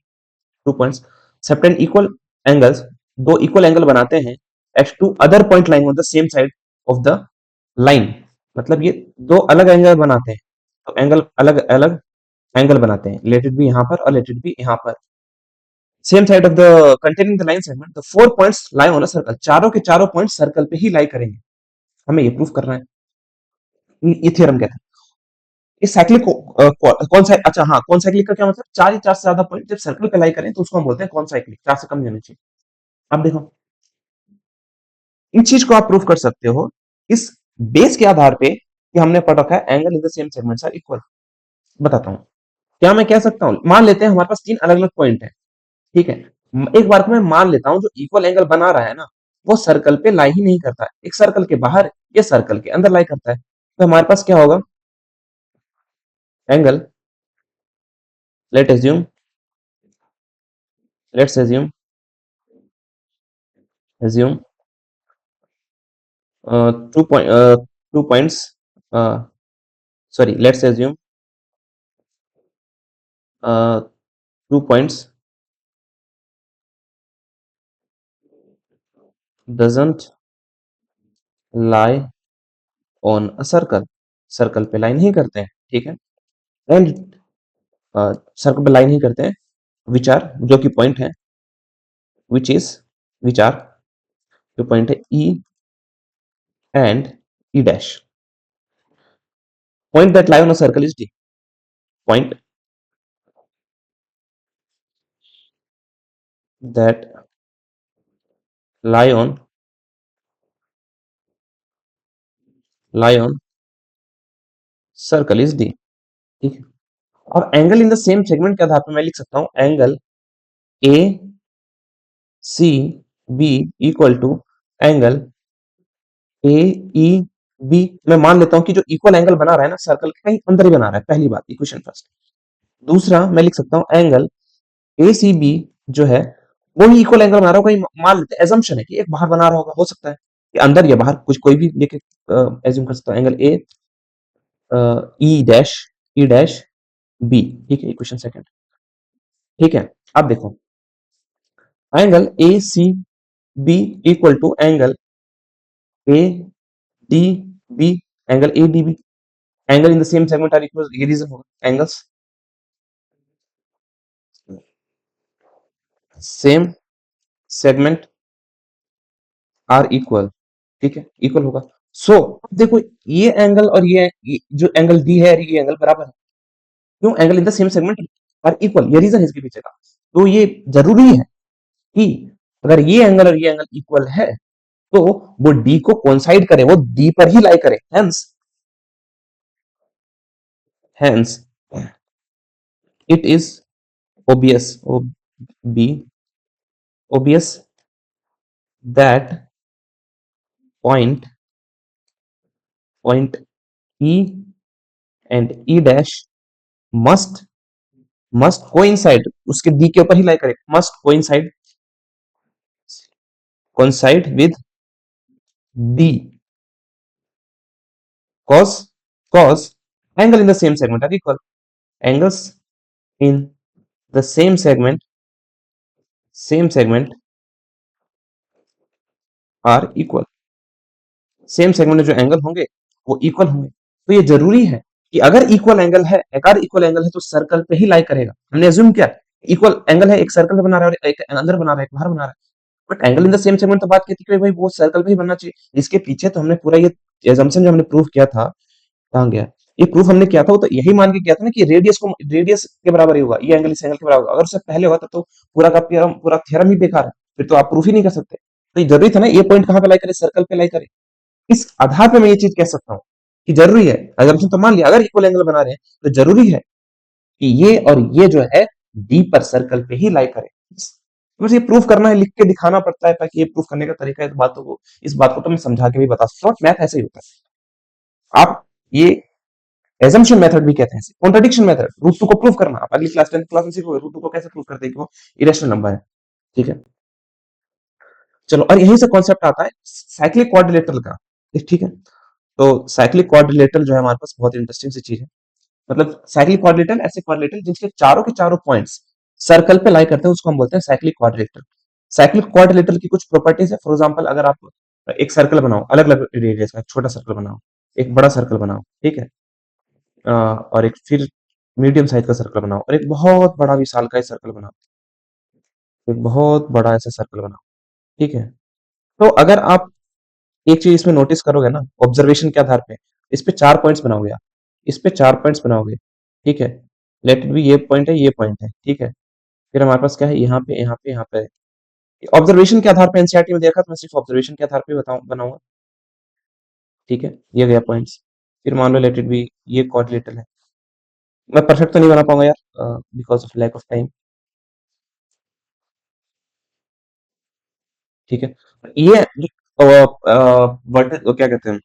two points subtend equal angles, दो इक्वल एंगल बनाते हैं at two other point lying on the same side of the line. मतलब ये दो अलग एंगल बनाते हैं, तो एंगल अलग अलग एंगल बनाते हैं, लेट इट बी यहाँ पर और लेट इट बी यहाँ पर, same side of the containing the line segment the four points lie on a circle. चारों के चारों पॉइंट सर्कल पे ही लाई करेंगे, हमें ये प्रूफ करना है। ये थ्योरम कहता है। इस साइक्लिक कौन सा, अच्छा हाँ, कौन साइक्लिक का क्या मतलब, चार या चार से ज्यादा पॉइंट जब सर्कल पे लाई करें तो उसको हम बोलते हैं कौन साइक्लिक, चार से कम नहीं होनी चाहिए। अब देखो, इन चीज को आप प्रूफ कर सकते हो इस बेस के आधार पे कि हमने पढ़ रखा है angle in the same segments are equal. बताता हूँ, क्या मैं कह सकता हूँ, मान लेते हैं हमारे पास तीन अलग अलग पॉइंट है, ठीक है। एक बार को मैं मान लेता हूँ जो इक्वल एंगल बना रहा है ना, वो सर्कल पे लाई ही नहीं करता है, एक सर्कल के बाहर, ये सर्कल के अंदर लाई करता है। तो हमारे पास क्या होगा, angle, late assume, let's assume, assume two point, two points, sorry, let's assume two points doesn't lie on a circle, circle पे लाई नहीं करते हैं, ठीक है। एंड सर्कल पे लाई नहीं करते हैं, विच आर, जो कि पॉइंट है, विच इज, विच आर, जो पॉइंट है E and E dash. Point that lie on a circle is D, point that lie on, lie on circle is D, ठीक है। अब angle in the same segment के आधार पर मैं लिख सकता हूं angle A C B equal to angle A E B, मैं मान लेता हूं कि जो इक्वल एंगल बना रहा है ना सर्कल के कहीं अंदर ही बना रहा है, पहली बात इक्वेशन फर्स्ट। दूसरा मैं लिख सकता हूं एंगल ए सी बी जो है वो ही इक्वल एंगल बना रहा होगा, मान लेते हैं एजम्पशन है कि एक बाहर बना रहा होगा, हो सकता है कि अंदर या बाहर कुछ कोई भी लेके एज्यूम कर सकता हूं, angle A E dash B, ठीक है इक्वेशन सेकंड। ठीक है, अब देखो angle A C B equal to angle A D B, angle A D B, angle in the same segment are equal, ये रीजन होगा angles same segment are equal, ठीक है इक्वल होगा। सो देखो ये एंगल और ये जो एंगल डी है ये एंगल बराबर है, क्यों, angle in the same segment are equal, ये रीजन है इसके पीछे का। तो ये जरूरी है कि अगर ये एंगल और ये एंगल इक्वल है तो वो डी को कोइंसाइड करे, वो डी पर ही लाई करे, hence hence it is obvious ob obvious that point point E and E dash must must coincide, उसके D के ऊपर ही लाई करे, must coincide with D cause angle in the same segment are equal, angles in the same segment are equal, same segment में जो angle होंगे वो equal होंगे। तो ये जरूरी है कि अगर इक्वल एंगल है, अगर इक्वल एंगल है तो सर्कल पे ही लाई करेगा। हमने एज्यूम किया इक्वल एंगल है, एक सर्कल पे बना रहा है और एक अंदर बना रहा है, एक बाहर बना रहा है, but angle in the same segment तो बात की थी कि भाई वो सर्कल पे ही बनना चाहिए। इसके पीछे तो हमने पूरा ये एजम्पशन जो हमने प्रूव किया था, कहाँ गया ये प्रूफ हमने किया था, वो तो यही मान के किया था ना कि रेडियस के बराबर ही होगा, ये एंगल इस एंगल के बराबर होगा। अगर उससे पहले होता तो पूरा का पूरा थ्योरम ही बेकार है, फिर तो आप प्रूफ ही नहीं कर सकते। तो ये जरूरी था ना ये पॉइंट कहाँ पे लाई करे, सर्कल पे लाई करे। इस आधार पे मैं ये चीज कह सकता हूँ कि जरूरी है, अगर तो मान लिया अगर इक्वल एंगल बना रहे हैं तो जरूरी है कि ये और ये जो है डी पर सर्कल पे ही लाई करे। मुझे ये प्रूफ करना है, लिख के दिखाना पड़ता है ताकि ये प्रूफ करने का तरीका है। इस बात को तो मैं समझा के भी बता सकता हूँ, मैथ ऐसे ही होता है। आप ये एजम्पशन मेथड भी कहते हैं, कॉन्ट्रडिक्शन मेथड, रूट टू को प्रूव करना। आप अगली क्लास 10th क्लास में सीखोगे रूट टू को कैसे प्रूव करते हैं कि वो इरेशनल नंबर है। ठीक है, चलो, और यहीं से कॉन्सेप्ट आता है साइक्लिक क्वाड्रिलेटरल का। ठीक है, तो साइक्लिक क्वाड्रिलेटरल जो है हमारे पास बहुत इंटरेस्टिंग सी चीज है। मतलब साइक्लिक क्वाड्रिलेटरल ऐसे क्वाड्रिलेटरल जिसके चारों के चारों पॉइंट्स सर्कल पे लाई करते हैं उसको हम बोलते हैं साइक्लिक क्वाड्रिलेटरल। साइक्लिक क्वाड्रिलेटरल की कुछ प्रॉपर्टीज है, फॉर एग्जांपल अगर आप एक सर्कल बनाओ, अलग अलग रेडियस का, एक छोटा सर्कल बनाओ, एक बड़ा सर्कल बनाओ, ठीक है, और एक फिर मीडियम साइज का सर्कल बनाओ, और एक बहुत बड़ा विशाल का सर्कल बनाओ, एक बहुत बड़ा ऐसा सर्कल बनाओ, ठीक है। तो अगर आप एक चीज इसमें नोटिस करोगे ना, ऑब्जर्वेशन के आधार पे इस पे 4 पॉइंट्स बनाओगे आप, इस पे 4 पॉइंट्स बनाओगे, ठीक है, लेट इट बी ये पॉइंट है, ये पॉइंट है, ठीक है। फिर हमारे पास क्या है, यहाँ पे यहाँ पे यहाँ पे ऑब्जर्वेशन के आधार पे एनसीईआरटी में देखा तो मैं सिर्फ ऑब्जर्वेशन के आधार पे बनाऊंगा, ठीक है, ये गया पॉइंट्स। फिर मान लो लेट इट बी ये कोऑर्डिनेटर है, मैं परफेक्ट तो नहीं बना पाऊंगा यार because of lack of time, ठीक है। ये क्या कहते हैं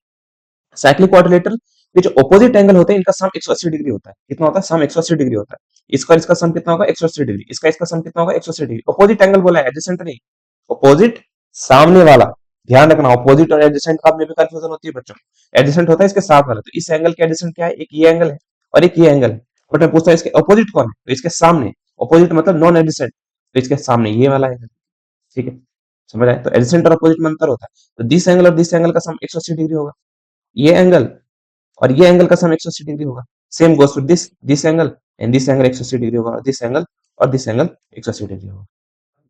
साइक्लिक क्वाड्रिलेटरल, ये जो ऑपोजिट एंगल होते हैं इनका सम 180 डिग्री होता है। कितना होता है, सम 180 डिग्री होता है। इसका इसका सम कितना होगा, 180 डिग्री, इसका इसका सम कितना होगा, 180 डिग्री। ऑपोजिट एंगल बोला है, एडजेसेंट नहीं, ऑपोजिट सामने वाला। ध्यान रखना, ऑपोजिट और एडजेसेंट का में भी कंफ्यूजन होती है बच्चों। एडजेसेंट होता है इसके साथ वाला, तो इस एंगल के एडजेसेंट क्या है, एक ये एंगल है और एक ये एंगल है। बट मैं पूछता हूँ इसके ऑपोजिट कौन है, तो इसके सामने, ऑपोजिट मतलब नॉन एडजेसेंट, तो इसके सामने ये वाला एंगल, ठीक है, समझ आए। तो एडजेसेंट और अपोजिट में अंतर होता है, तो दिस एंगल और दिस एंगल का सम 180 डिग्री होगा, ये एंगल और ये एंगल का सम 180 डिग्री होगा। Same goes to this this angle and this angle 180 degree होगा, और दिस एंगल 180 डिग्री होगा।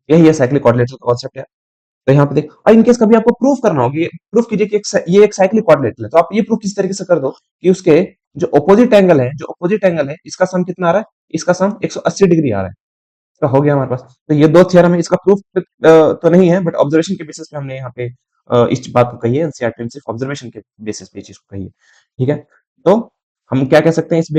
यही है साइक्लिक कोऑर्डिनेटर का कॉन्सेप्ट है। तो यहाँ पे देख, और इनकेस कभी आपको प्रूफ करना होगी, प्रूफ कीजिए कि ये एक साइक्लिक कोऑर्डिनेटर है, तो आप ये प्रूफ किस तरीके से कर दो कि उसके जो अपोजिट एंगल है इसका सम कितना आ रहा है, इसका सम 180 डिग्री आ रहा है। तो हो गया हमारे पास। तो ये दो थ्योरम है, इसका प्रूफ तो नहीं है, बट ऑब्जर्वेशन के बेसिस पे हमने यहाँ पे इस बात को कही है, एनसीईआरटी ने सिर्फ ऑब्जर्वेशन के बेसिस पे इस चीज को कही है, ठीक है। तो हम क्या कह सकते हैं इस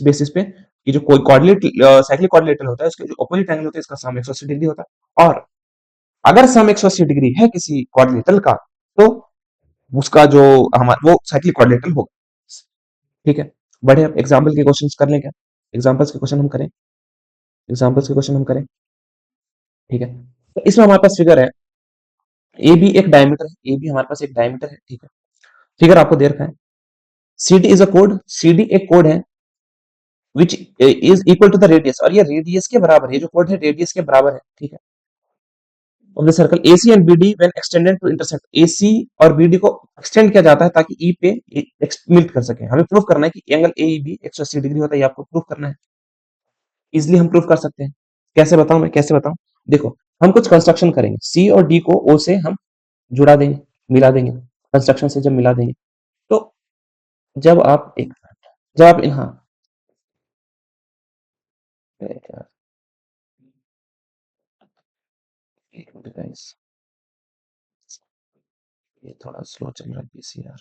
बेसिस पे कि जो कोई कोऑर्डिनेट साइक्लिक कोऑर्डिनेटर होता है उसके जो अपोजिट एंगल होता है इसका सम 180 डिग्री होता है, और अगर सम 180 डिग्री है किसी कोऑर्डिनेटर का तो उसका जो हमारा वो साइक्लिक क्वाड्रेटल होगा। ठीक है, बढ़े अब एग्जाम्पल के क्वेश्चन कर लें क्या? एग्जाम्पल्स के क्वेश्चन हम करें, एग्जाम्पल्स के क्वेश्चन हम करें। ठीक है, तो इसमें हमारे पास फिगर है, ए भी एक डायमीटर है, ए भी हमारे पास एक डायमीटर है। ठीक है, फिगर आपको दे रखा है, सी डी इज अ कोड, सी डी एक कोड है which is equal to the radius, और ये रेडियस के बराबर है, ये जो कोड है रेडियस के बराबर है। ठीक है, of the circle AC and BD when extended to intersect, AC और BD को एक्सटेंड किया जाता है ताकि E पे मीट कर सके। हमें प्रूफ करना है कि एंगल AEB 180 डिग्री होता है, ये आपको प्रूफ करना है। इजिली हम प्रूफ कर सकते हैं। कैसे बताऊं मैं, कैसे बताऊं? देखो, हम कुछ कंस्ट्रक्शन करेंगे, C और D को O से हम जुड़ा देंगे, मिला देंगे, कंस्ट्रक्शन से जब मिला देंगे, तो जब आप एक जब आप हाँ, एक मिनट गाइस, ये थोड़ा स्लो चल रहा है PC यार,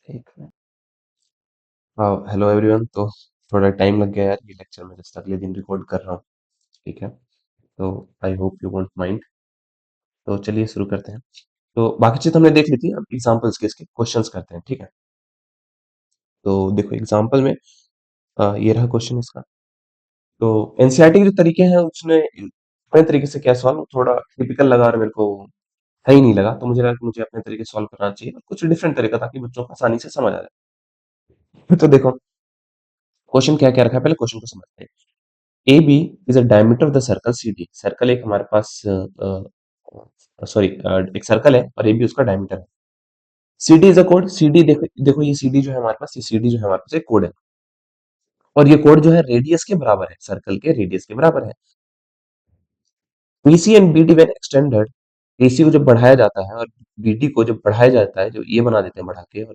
एक मिनट। हाँ, हेलो एवरीवन। तो थोड़ा टाइम लग गया यार, ये लेक्चर मैं जस्ट अगले दिन रिकॉर्ड कर रहा हूँ। ठीक है, तो आई होप यू वोंट माइंड। तो चलिए शुरू करते हैं। तो बाकी चीज हमने देख ली थी, अब एग्जांपल्स के इसके क्वेश्चंस करते हैं। ठीक है, तो देखो एग्जांपल में ये रहा क्वेश्चन इसका। तो एनसीईआरटी के जो तरीके हैं उसने अपने तरीके से क्या सॉल्व, थोड़ा टिपिकल लगा और मेरे को सही नहीं लगा, तो मुझे लगा कि मुझे अपने तरीके से सॉल्व करना चाहिए, कुछ डिफरेंट तरीका ताकि बच्चों को आसानी से समझ आ जाए। तो देखो क्वेश्चन क्या क्या रखा है, पहले क्वेश्चन को समझते हैं। A B is a diameter of the circle C D, circle एक हमारे पास सॉरी एक सर्कल है और ए बी उसका डायमीटर है। सी डी इज अ कोड, सी डी देखो देखो, ये सी डी जो है हमारे पास, ये सी डी जो है हमारे पास एक कोड है, और ये कोड जो है रेडियस के बराबर है, सर्कल के रेडियस के बराबर है। BC and BD when extended, AC को जब बढ़ाया जाता है और बीडी को जब बढ़ाया जाता है, जो ये बना देते हैं बढ़ा के, और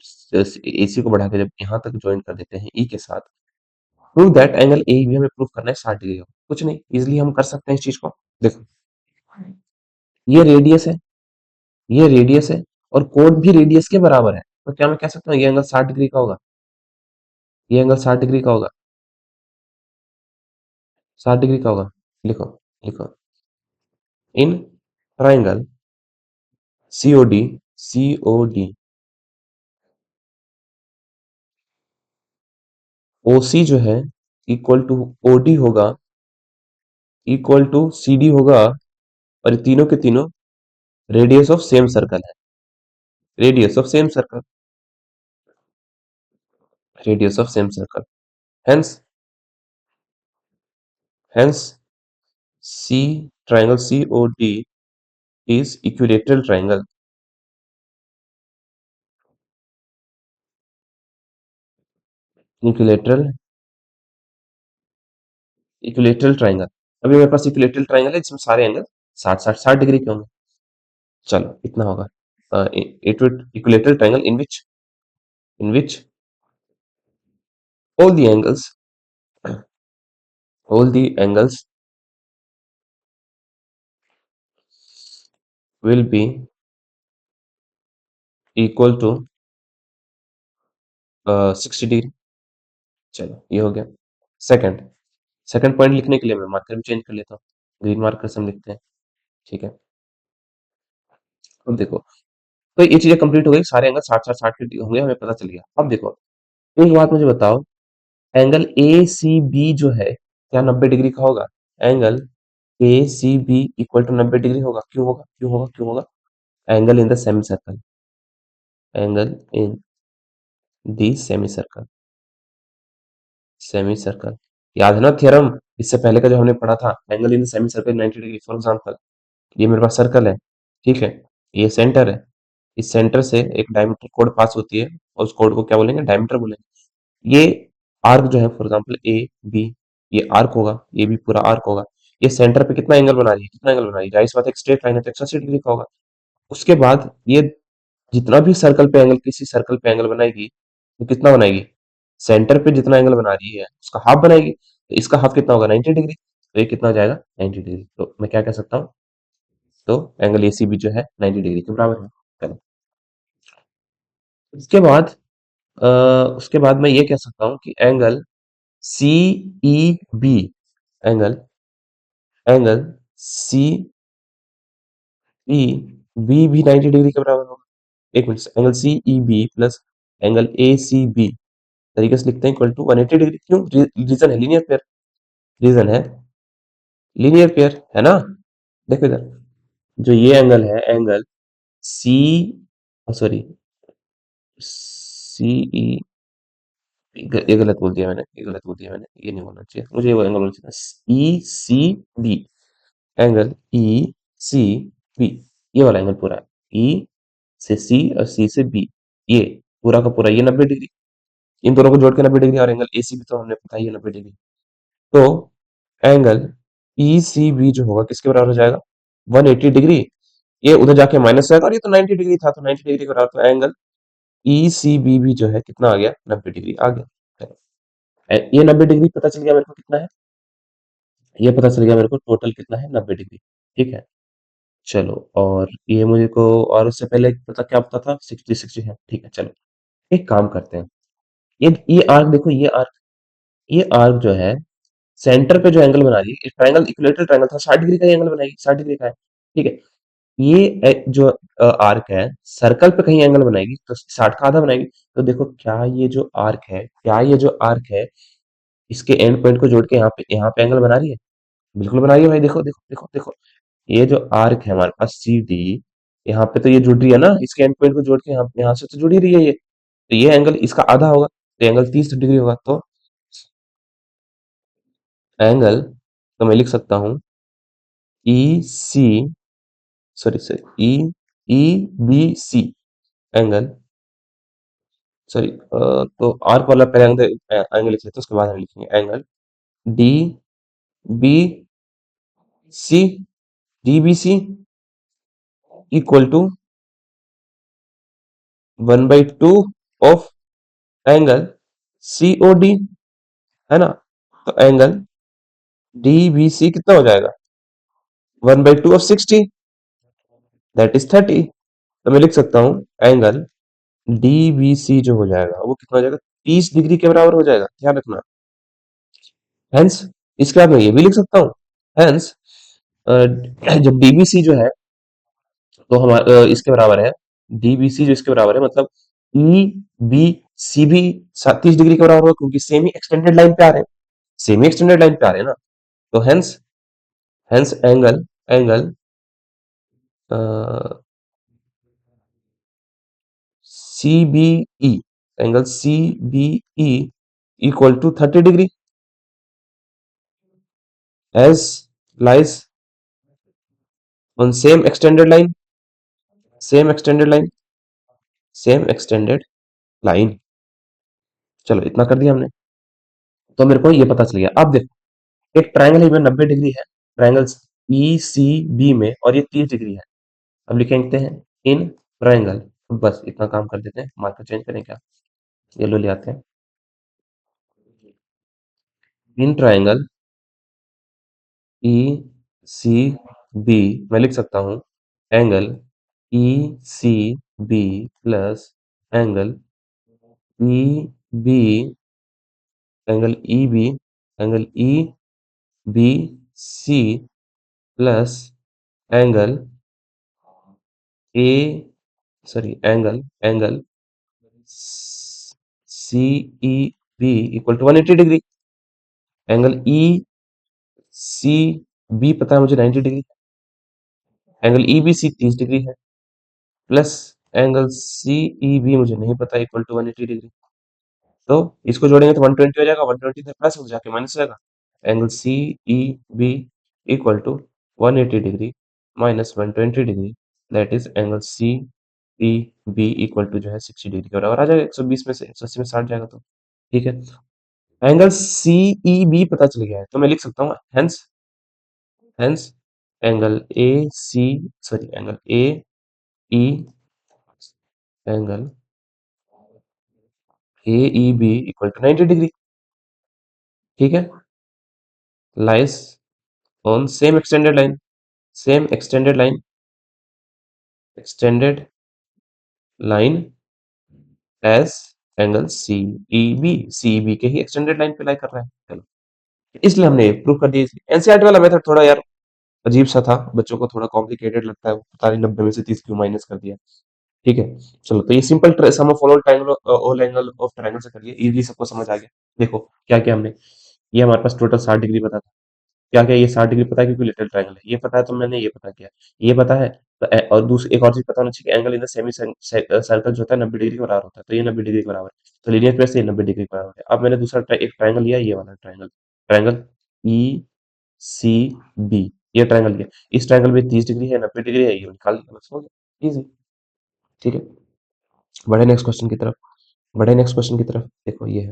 एसी को बढ़ा के जब यहाँ तक ज्वाइन कर देते हैं ई के साथ, prove that angle A B, हमें प्रूव करना है 60 डिग्री हो। कुछ नहीं, इजिली हम कर सकते हैं इस चीज को। देखो, ये रेडियस है, ये रेडियस है, और कोड भी रेडियस के बराबर है, तो क्या मैं कह सकता हूँ ये एंगल 60 डिग्री का होगा, ये एंगल 60 डिग्री का होगा, 60 डिग्री का होगा। लिखो, लिखो, in triangle COD, COD OC जो है इक्वल टू ओडी होगा, इक्वल टू सीडी होगा, और ये तीनों के तीनों रेडियस ऑफ सेम सर्कल है, radius of same circle, radius of same circle. Hence, hence C triangle COD is equilateral triangle, equilateral, equilateral triangle. अभी मेरे पास इक्विलेटरल ट्राइंगल है जिसमें सारे एंगल 60 डिग्री के होंगे। चलो इतना होगा, equilateral triangle in which all the angles, all the angles will be equal to 60 degree. चलो ये हो गया। सेकंड, सेकंड पॉइंट लिखने के लिए मैं मार्कर भी चेंज कर लेता हूँ, ग्रीन मार्कर से हम लिखते हैं। ठीक है, अब देखो, तो ये चीजें कंप्लीट हो गई, सारे एंगल 60 60 60 के होंगे, हमें पता चल गया। अब देखो, एक बात मुझे बताओ, एंगल ए सी बी जो है क्या 90 डिग्री का होगा? Angle A C B equal to 90 degree होगा, क्यों होगा, क्यों होगा, क्यों होगा? Angle in the semi circle, angle in the semi circle, semi circle, याद है ना थ्योरम, इससे पहले का जो हमने पढ़ा था, angle in the semi circle 90 degree. For example, ये मेरे पास सर्कल है, ठीक है, ये सेंटर है, इस सेंटर से एक डायमीटर कोड पास होती है, और उस कोड को क्या बोलेंगे? डायमीटर बोलेंगे। ये आर्क जो है, फॉर एग्जांपल ए बी, ये आर्क होगा, ये भी पूरा आर्क होगा। ये सेंटर पे कितना एंगल बना रही है, कितना एंगल बना रही है? जाहिर सी बात है, एक स्ट्रेट लाइन है तो 180 डिग्री का होगा। उसके बाद ये जितना भी सर्कल पे एंगल, किसी सर्कल पे एंगल बनाएगी, तो कितना बनाएगी? सेंटर पे जितना एंगल बना रही है उसका हाफ बनाएगी, तो इसका हाफ कितना होगा? 90 डिग्री, तो ये कितना हो जाएगा? 90 डिग्री। तो मैं क्या कह सकता हूँ, तो एंगल एसीबी जो है 90 डिग्री के बराबर है। चलो, उसके बाद उसके बाद मैं ये कह सकता हूँ कि angle C E B, angle angle C E B भी 90 डिग्री के बराबर होगा। एक minute, angle C E B plus angle A C B तरीके से लिखते हैं इक्वल टू 180 डिग्री। क्यों? रीजन है लीनियर पेयर, रीजन है लीनियर पेयर, है ना? देखो इधर, जो ये एंगल है, एंगल सी, सॉरी, सी ई, ये गलत बोल दिया मैंने, ये गलत बोल दिया मैंने, ये नहीं बोलना चाहिए मुझे, वो एंगल बोलना चाहिए E C B, angle E C B, ये वाला एंगल पूरा, ई से सी और सी से बी, ये पूरा का पूरा, ये 90 डिग्री, इन दोनों को जोड़ के 90 डिग्री, और एंगल ए सी बी तो हमने पता ही है 90 डिग्री। तो एंगल ई सी बी जो होगा किसके बराबर हो जाएगा? 180 डिग्री। ये उधर जाके माइनस जाएगा, और ये तो 90 डिग्री था, तो 90 डिग्री के बराबर, तो एंगल ई सी बी भी जो है कितना आ गया? 90 डिग्री आ गया। चलो, ये 90 डिग्री पता चल गया मेरे को कितना है, ये पता चल गया मेरे को टोटल कितना है, 90 डिग्री। ठीक है, चलो, और ये मुझे को, और उससे पहले पता क्या पता था? 60 60 है। ठीक है, चलो एक काम करते हैं, ये आर्क देखो, ये आर्क जो है सेंटर पे जो एंगल बना रही है, ट्रायंगल इक्विलेटरल ट्रायंगल था, 60 डिग्री का एंगल बनाएगी, 60 डिग्री का है। ठीक है, ये जो आर्क है सर्कल पे कहीं एंगल बनाएगी तो 60 का आधा बनाएगी। तो देखो, क्या ये जो आर्क है, इसके एंड पॉइंट को जोड़ के यहाँ पे एंगल बना रही है? बिल्कुल बना रही है भाई, देखो देखो देखो देखो, ये जो आर्क है हमारे पास सी डी, यहाँ पे तो ये जुड़ रही है ना, इसके एंड पॉइंट को जोड़ के यहाँ से तो जुड़ ही रही है ये, तो ये एंगल इसका आधा होगा, तो एंगल 30 डिग्री होगा। तो एंगल, तो मैं लिख सकता हूँ E C, sorry sorry, E E B C angle, sorry, तो आर्क वाला पहले एंगल लिख लेते हैं, उसके बाद हम लिखेंगे angle D B C, D B C equal to 1/2 of angle C O D, है ना? तो एंगल डी बी सी कितना हो जाएगा? 1/2 ऑफ 60, दैट इज 30। तो मैं लिख सकता हूँ एंगल डी बी सी जो हो जाएगा वो कितना हो जाएगा? 30 डिग्री के बराबर हो जाएगा, ध्यान रखना। हेंस, इसके बाद मैं ये भी लिख सकता हूँ, हेंस जब डीबीसी जो है, तो हमारा इसके बराबर है, डीबीसी जो इसके बराबर है, मतलब ई बी सी भी 30 डिग्री के बराबर होगा, क्योंकि सेम ही एक्सटेंडेड लाइन पे आ रहे हैं, सेम ही एक्सटेंडेड लाइन पे आ रहे हैं ना। तो hence, angle, angle C B E, angle C B E equal to 30 degree, as lies on same extended line, same extended line, same extended line. चलो, इतना कर दिया हमने, तो मेरे को ये पता चल गया। अब देखो, एक ट्रायंगल है, 90 डिग्री है, ट्रायंगल ई सी बी में, और ये 30 डिग्री है। अब लिखते हैं इन ट्रायंगल, बस इतना काम कर देते हैं, मार्कर चेंज करें क्या, येलो ले आते हैं। In triangle E C B मैं लिख सकता हूँ angle E C B plus angle E B, angle E B, angle E B C plus angle A, sorry, angle, angle C E B equal to 180 degree, angle E C B पता है मुझे 90 degree, angle E B C 30 degree है, plus angle C E B मुझे नहीं पता, equal to 180 degree. तो इसको जोड़ेंगे तो 120 हो जाएगा, 120 से प्लस हो जाके माइनस हो जाएगा, angle C E B equal to 180 degree minus 120 degree, that is angle C E B equal to जो है 60 डिग्री के बराबर आ जाएगा, 120 में से 180 में 60 जाएगा, तो ठीक है। एंगल सी ई बी पता चल गया है, तो मैं लिख सकता हूँ hence, hence angle A C, sorry, angle A E, angle A E B equal to 90 degree, ठीक है, lies on same extended line, same extended line as angle C E B, C E B के ही extended line पे लाई कर रहा है। चलो, इसलिए हमने प्रूव कर दिया। एनसीईआरटी वाला मेथड थोड़ा यार अजीब सा था, बच्चों को थोड़ा कॉम्प्लिकेटेड लगता है, पता नहीं 90 में से 30 क्यों माइनस कर दिया। ठीक है। चलो, तो ये simple some of all triangle all angle of triangle से करिए, इजीली सबको समझ आ गया। देखो क्या क्या हमने, ये हमारे पास टोटल 60 डिग्री बता था। क्या क्या, ये 60 डिग्री पता है क्योंकि लिटिल ट्रायंगल है, ये पता है तो मैंने ये पता किया, ये पता है। तो और दूसरी एक और चीज पता होना चाहिए, angle in the semi circle जो होता है 90 डिग्री के बराबर होता है, तो ये 90 डिग्री के बराबर है, तो लीनियर पेयर से ये 90 डिग्री के बराबर है। अब मैंने दूसरा एक ट्रायंगल लिया, ये वाला triangle, triangle E C B, ये ट्रायंगल लिया, इस ट्रायंगल में 30 डिग्री है, 90 डिग्री है, ये निकाल लिया बस, हो गया इजी। ठीक है, बढ़े नेक्स्ट क्वेश्चन की तरफ, बढ़े नेक्स्ट क्वेश्चन की तरफ। देखो ये है,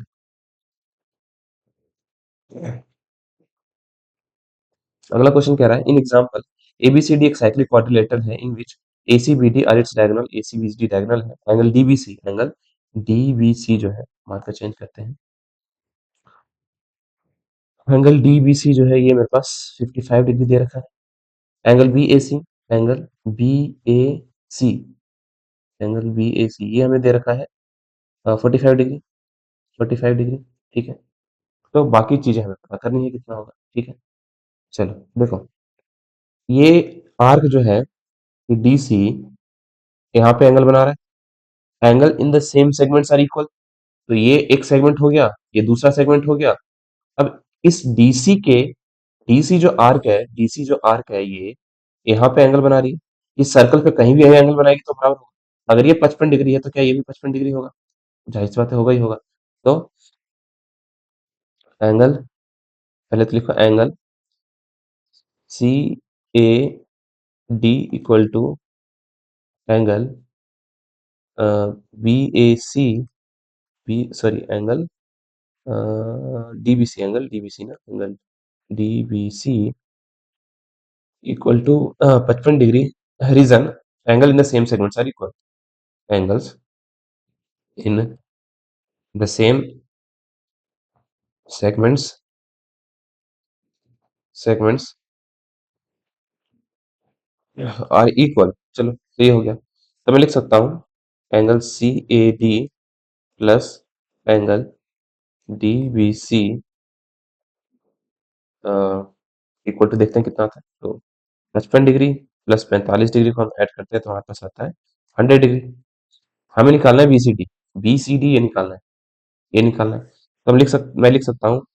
अगला क्वेश्चन कह रहा है, इन एग्जांपल एबीसीडी एक साइक्लिक क्वाड्रिलेटरल है इन विच एसीबीडी आर इट्स डायगोनल, एसीबीडी डायगोनल है, एंगल डीबीसी जो है, मार्कर चेंज करते हैं, एंगल डीबीसी जो है ये मेरे पास 55 डिग्री दे रखा है। Angle BAC, angle BAC, angle BAC ये हमें दे रखा है 45 डिग्री, 45 डिग्री। ठीक है, तो बाकी चीजें हमें पता करनी है कितना होगा। ठीक है, चलो देखो, ये आर्क जो है डी सी यहाँ पे एंगल बना रहा है, angle in the same segments are equal, तो ये एक सेगमेंट हो गया, ये दूसरा सेगमेंट हो गया। अब इस डीसी के, डीसी जो आर्क है, डीसी जो आर्क है ये यहाँ पे एंगल बना रही है, इस सर्कल पे कहीं भी यही एंगल बनाएगी तो बराबर होगा। अगर ये 55 डिग्री है तो क्या ये भी 55 डिग्री होगा, जाहिर सी बात है, होगा ही होगा। तो एंगल, पहले तो लिखो angle C A D equal to angle B A C, B sorry angle DBC, angle DBC ना, angle DBC equal to 55 degree, reason angle in the same segments are equal, angles in the same segments, segments are equal. चलो तो ये हो गया, तो मैं लिख सकता हूँ angle C A D plus angle D B C equal to, देखते हैं कितना आता है, तो 55 डिग्री प्लस 45 डिग्री को हम ऐड करते हैं तो हमारे पास आता है 100 डिग्री। हमें निकालना है बीसीडी, बीसीडी ये निकालना है, ये निकालना है। तो मैं लिख सकता हूँ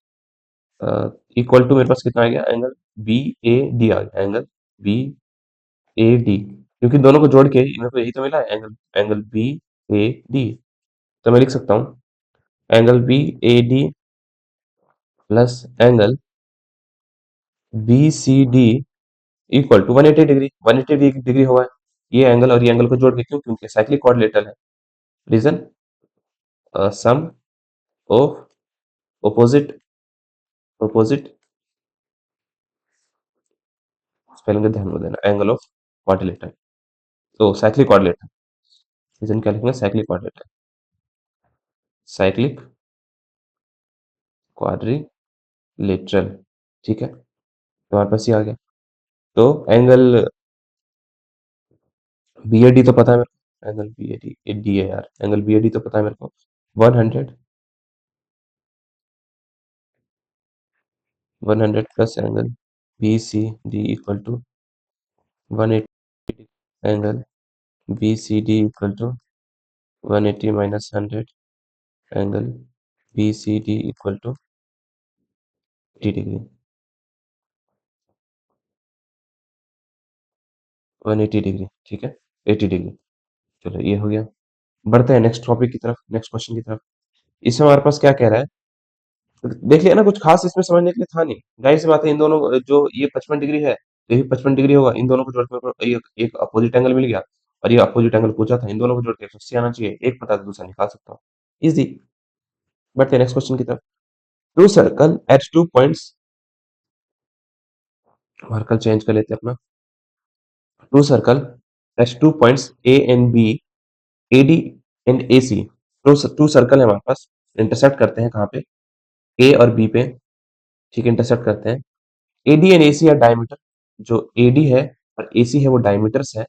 इक्वल टू, मेरे पास कितना आ गया, एंगल बी ए डी आ गया, एंगल बी ए डी, क्योंकि दोनों को जोड़ के मेरे को यही तो मिला है, angle angle B A D. तो मैं लिख सकता हूँ angle B A D plus angle B C D equal to 180 degree, 180 degree होगा ये एंगल, और ये एंगल को जोड़ के, क्यों, क्योंकि साइक्लिक कोऑर्डिनेटर है। Reason sum of opposite, opposite spelling का ध्यान में देना, एंगल ऑफ क्वाड्रिलेटरल, तो साइक्लिक कोऑर्डिनेटर, रीजन क्या लिखेंगे, साइक्लिक कोऑर्डिनेटर, साइक्लिक क्वाड्रिलेटरल। ठीक है, तो हमारे पास ये आ गया। तो एंगल बी ए डी तो पता है मेरे को, angle B A D, D है यार, एंगल बी ए डी तो पता है मेरे को, 100, 100 plus angle B C D equal to 180, angle B C D equal to 180 minus 100, angle B C D equal to 80 degree, 180 degree. ठीक है, 80 degree. चलो ये हो गया, बढ़ते हैं नेक्स्ट टॉपिक की तरफ, नेक्स्ट क्वेश्चन की तरफ। इसमें हमारे पास क्या कह रहा है, देख लिया ना, कुछ खास इसमें समझने के लिए था नहीं, जाहिर सी बात है, इन दोनों जो ये 55 डिग्री है, ये भी 55 डिग्री होगा, इन दोनों को जोड़ के मेरे को एक अपोजिट एंगल मिल गया, और ये अपोजिट एंगल पूछा था, इन दोनों को जोड़ के 180 आना चाहिए, एक पता था दूसरा निकाल सकता हूँ, इजी। बढ़ते हैं नेक्स्ट क्वेश्चन की तरफ। Two circle at two points, marker change कर लेते हैं अपना, two circle at two points A and B, A D and A C, two circle है हमारे पास, इंटरसेक्ट करते हैं कहाँ पे, ए और बी पे। ठीक है, इंटरसेक्ट करते हैं, AD and AC are diameter, जो एडी है और एसी है वो डायमीटर्स है।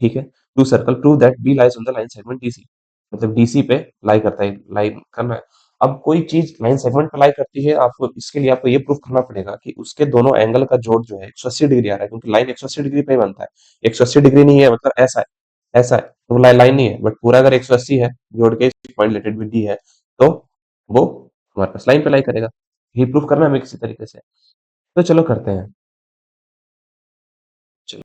ठीक है, two circle prove that B lies on the line segment DC, मतलब डीसी पे लाई करता है, लाई करना है। अब कोई चीज लाइन सेगमेंट पे लाई करती है, आपको इसके लिए आपको ये प्रूफ करना पड़ेगा कि उसके दोनों एंगल का जोड़ जो है 180 डिग्री आ रहा है, क्योंकि लाइन 180 डिग्री पे ही बनता है, 180 डिग्री नहीं है मतलब ऐसा है, ऐसा है तो लाइन नहीं है, बट पूरा अगर 180 है जोड़ के पॉइंट रिलेटेड भी डी है, तो वो हमारे पास लाइन पे लाई करेगा। ये प्रूफ करना है हमें किसी तरीके से। तो चलो करते हैं। चलो,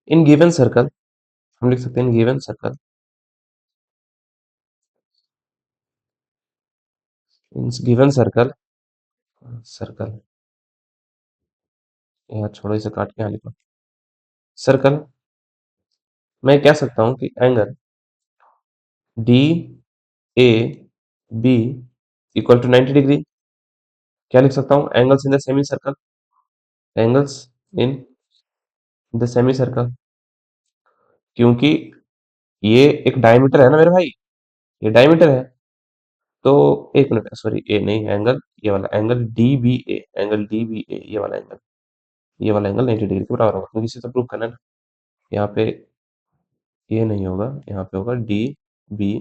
इन गिवन सर्कल हम लिख सकते हैं, in given circle, in given circle, circle, यहाँ छोड़ो इसे काट के यहाँ लिखो, सर्कल, मैं कह सकता हूँ कि angle D A B equal to 90 degree. क्या लिख सकता हूँ? Angles in the semi circle, angles in the semi circle, क्योंकि ये एक डायमीटर है ना मेरे भाई, ये डायमीटर है। तो एक मिनट, सॉरी ए नहीं, एंगल ये वाला एंगल डी बी ए, एंगल डी बी ए, ये वाला एंगल, ये वाला एंगल 90 डिग्री के बराबर होगा, क्योंकि इसे तो प्रूव करना है ना। यहाँ पे ये नहीं होगा, यहाँ पे होगा D B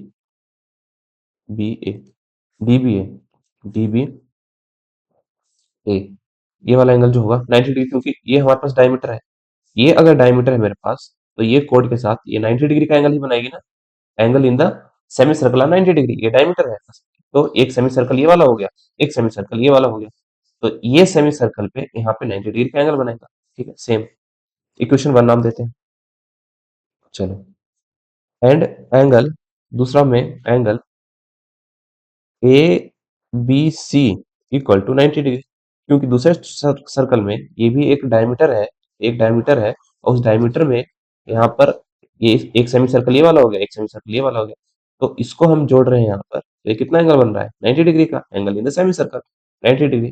B A, D B A, D B ए, ये वाला एंगल जो होगा 90 डिग्री, क्योंकि ये हमारे पास डायमीटर है। ये अगर डायमीटर है मेरे पास, तो ये कोड के साथ ये 90 डिग्री का एंगल ही बनाएगी ना। Angle in the semi circle है 90 डिग्री, ये डायमीटर है। तो एक सेमी सर्कल ये वाला हो गया, एक सेमी सर्कल ये वाला हो गया, तो ये सेमी सर्कल पे यहाँ पे 90 डिग्री का एंगल बनेगा। ठीक है, सेम इक्वेशन 1 नाम देते हैं। चलो, एंड एंगल दूसरा में angle A B C equal to 90 degree, क्योंकि दूसरे सर्कल में ये भी एक डायमीटर है, एक डायमीटर है, और उस डायमीटर में यहाँ पर ये एक सेमी सर्कल ये वाला हो गया, एक सेमी सर्कल ये वाला हो गया, तो इसको हम जोड़ रहे हैं यहाँ पर, तो ये कितना एंगल बन रहा है? 90 डिग्री का angle in the semi circle, 90 degree.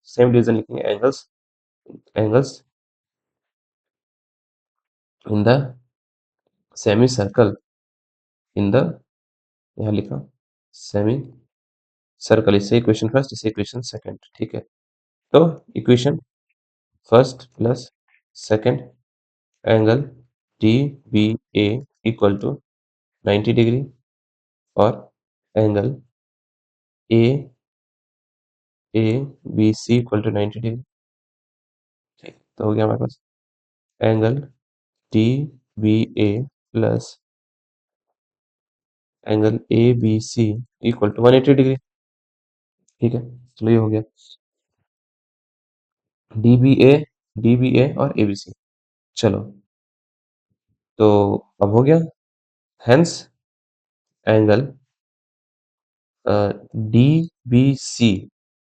Same division लिखेंगे, angles, angles in the semi circle, in the, यहाँ लिखा सेमी सर्कल, इससे इक्वेशन फर्स्ट, इससे इक्वेशन सेकंड। ठीक है, तो equation first plus second, angle D B A equal to 90 degree, और angle A A B C equal to 90 degree. ठीक, तो हो गया हमारे पास angle D B A plus angle A B C equal to 180 degree. ठीक है, चलो ये हो गया डी बी ए और ए बी सी। चलो, तो अब हो गया, hence angle D B C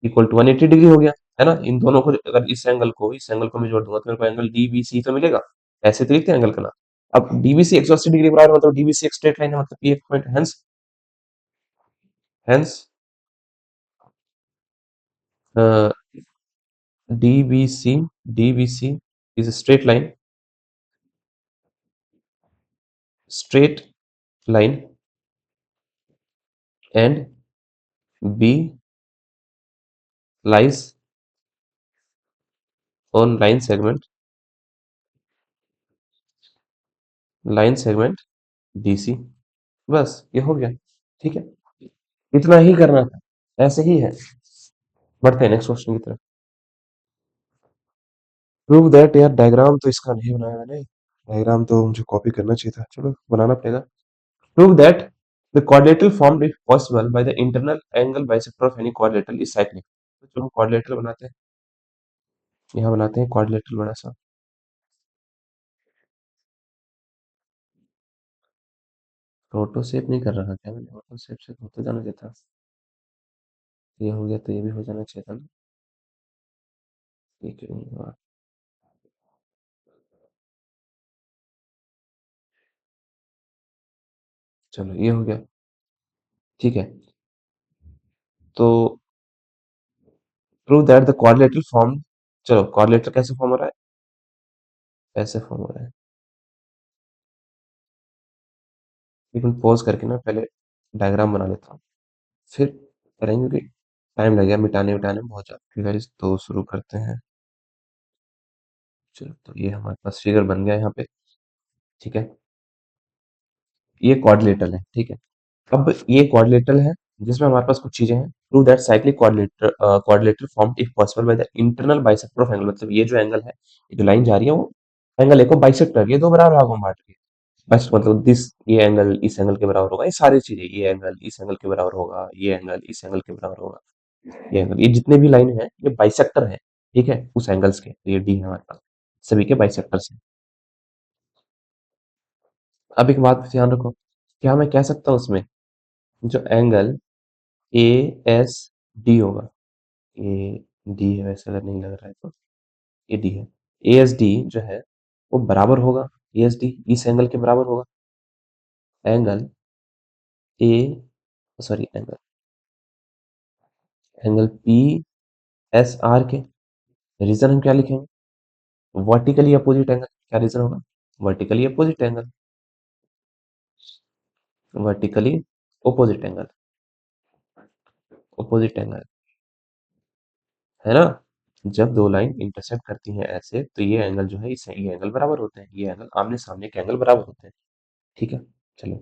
equal to 180 degree हो गया, है ना। इन दोनों को अगर इस एंगल को मैं जोड़ दूंगा तो मेरे को एंगल डी बी सी तो मिलेगा। ऐसे तो लिखते हैं एंगल का नाम। अब डीबीसी 180 डिग्री बराबर, मतलब डीबीसी एक स्ट्रेट लाइन है, मतलब ये एक point, hence hence DBC DBC is straight line, straight line, and B lies on line segment DC. बस ये हो गया। ठीक है, इतना ही करना था, ऐसे ही है। बढ़ते हैं नेक्स्ट क्वेश्चन की तरफ। प्रूव दैट, यार डायग्राम तो इसका नहीं बनाया मैंने, डायग्राम तो मुझे कॉपी करना चाहिए था, चलो बनाना पड़ेगा। Prove that the quadrilateral formed if possible by the internal angle bisector of any quadrilateral is cyclic। तो चलो quadrilateral बनाते हैं, यहाँ बनाते हैं quadrilateral बड़ा सा। रोटो शेप नहीं कर रहा क्या मैंने? रोटो शेप से होते जाना चाहिए था, ये हो गया तो ये भी हो जाना चाहिए था ना, ये क्यों नहीं हुआ? चलो ये हो गया। ठीक है, तो prove that the quadrilateral form, चलो क्वाड्रिलेटरल कैसे फॉर्म हो रहा है? ऐसे फॉर्म हो रहा है। लेकिन पॉज करके ना पहले डायग्राम बना लेता हूँ, फिर करेंगे, क्योंकि टाइम लगेगा मिटाने मिटाने में बहुत ज़्यादा। फिर गाइस तो शुरू करते हैं। चलो, तो ये हमारे पास फिगर बन गया यहाँ पे। ठीक है, ये क्वाड्रिलेटरल है। ठीक है, अब ये क्वाड्रिलेटरल है जिसमें हमारे पास कुछ चीजें हैं। Prove that cyclic quadrilateral form if possible by the internal bisector of angle, मतलब ये जो एंगल है, ये जो लाइन जा रही है वो एंगल ए को बाइसेक्टर, ये दो बराबर भागों में बांट के, बस मतलब दिस, ये एंगल इस एंगल के बराबर होगा, ये सारी चीजें, ये एंगल इस एंगल के बराबर होगा, ये एंगल इस एंगल के बराबर होगा, ये एंगल, ये जितने भी लाइन है ये बाइसेक्टर है, ठीक है, उस एंगल्स के, तो ये डी है हमारे पास, सभी के बाइसेक्टर्स हैं। अब एक बात ध्यान रखो, क्या मैं कह सकता हूँ उसमें, जो एंगल ए एस डी होगा, ए डी है वैसे, अगर नहीं लग रहा है तो ये डी है, ए एस डी जो है वो बराबर होगा, ए एस डी इस एंगल के बराबर होगा, angle A, sorry angle P S are के। रीजन हम क्या लिखेंगे, वर्टिकली अपोजिट एंगल, क्या रीजन होगा, vertically opposite angle, vertically opposite angle, opposite angle, है ना। जब दो लाइन इंटरसेक्ट करती हैं ऐसे, तो ये एंगल जो है, इस ये एंगल बराबर होते हैं, ये एंगल आमने सामने के एंगल बराबर होते हैं, ठीक है। चलो,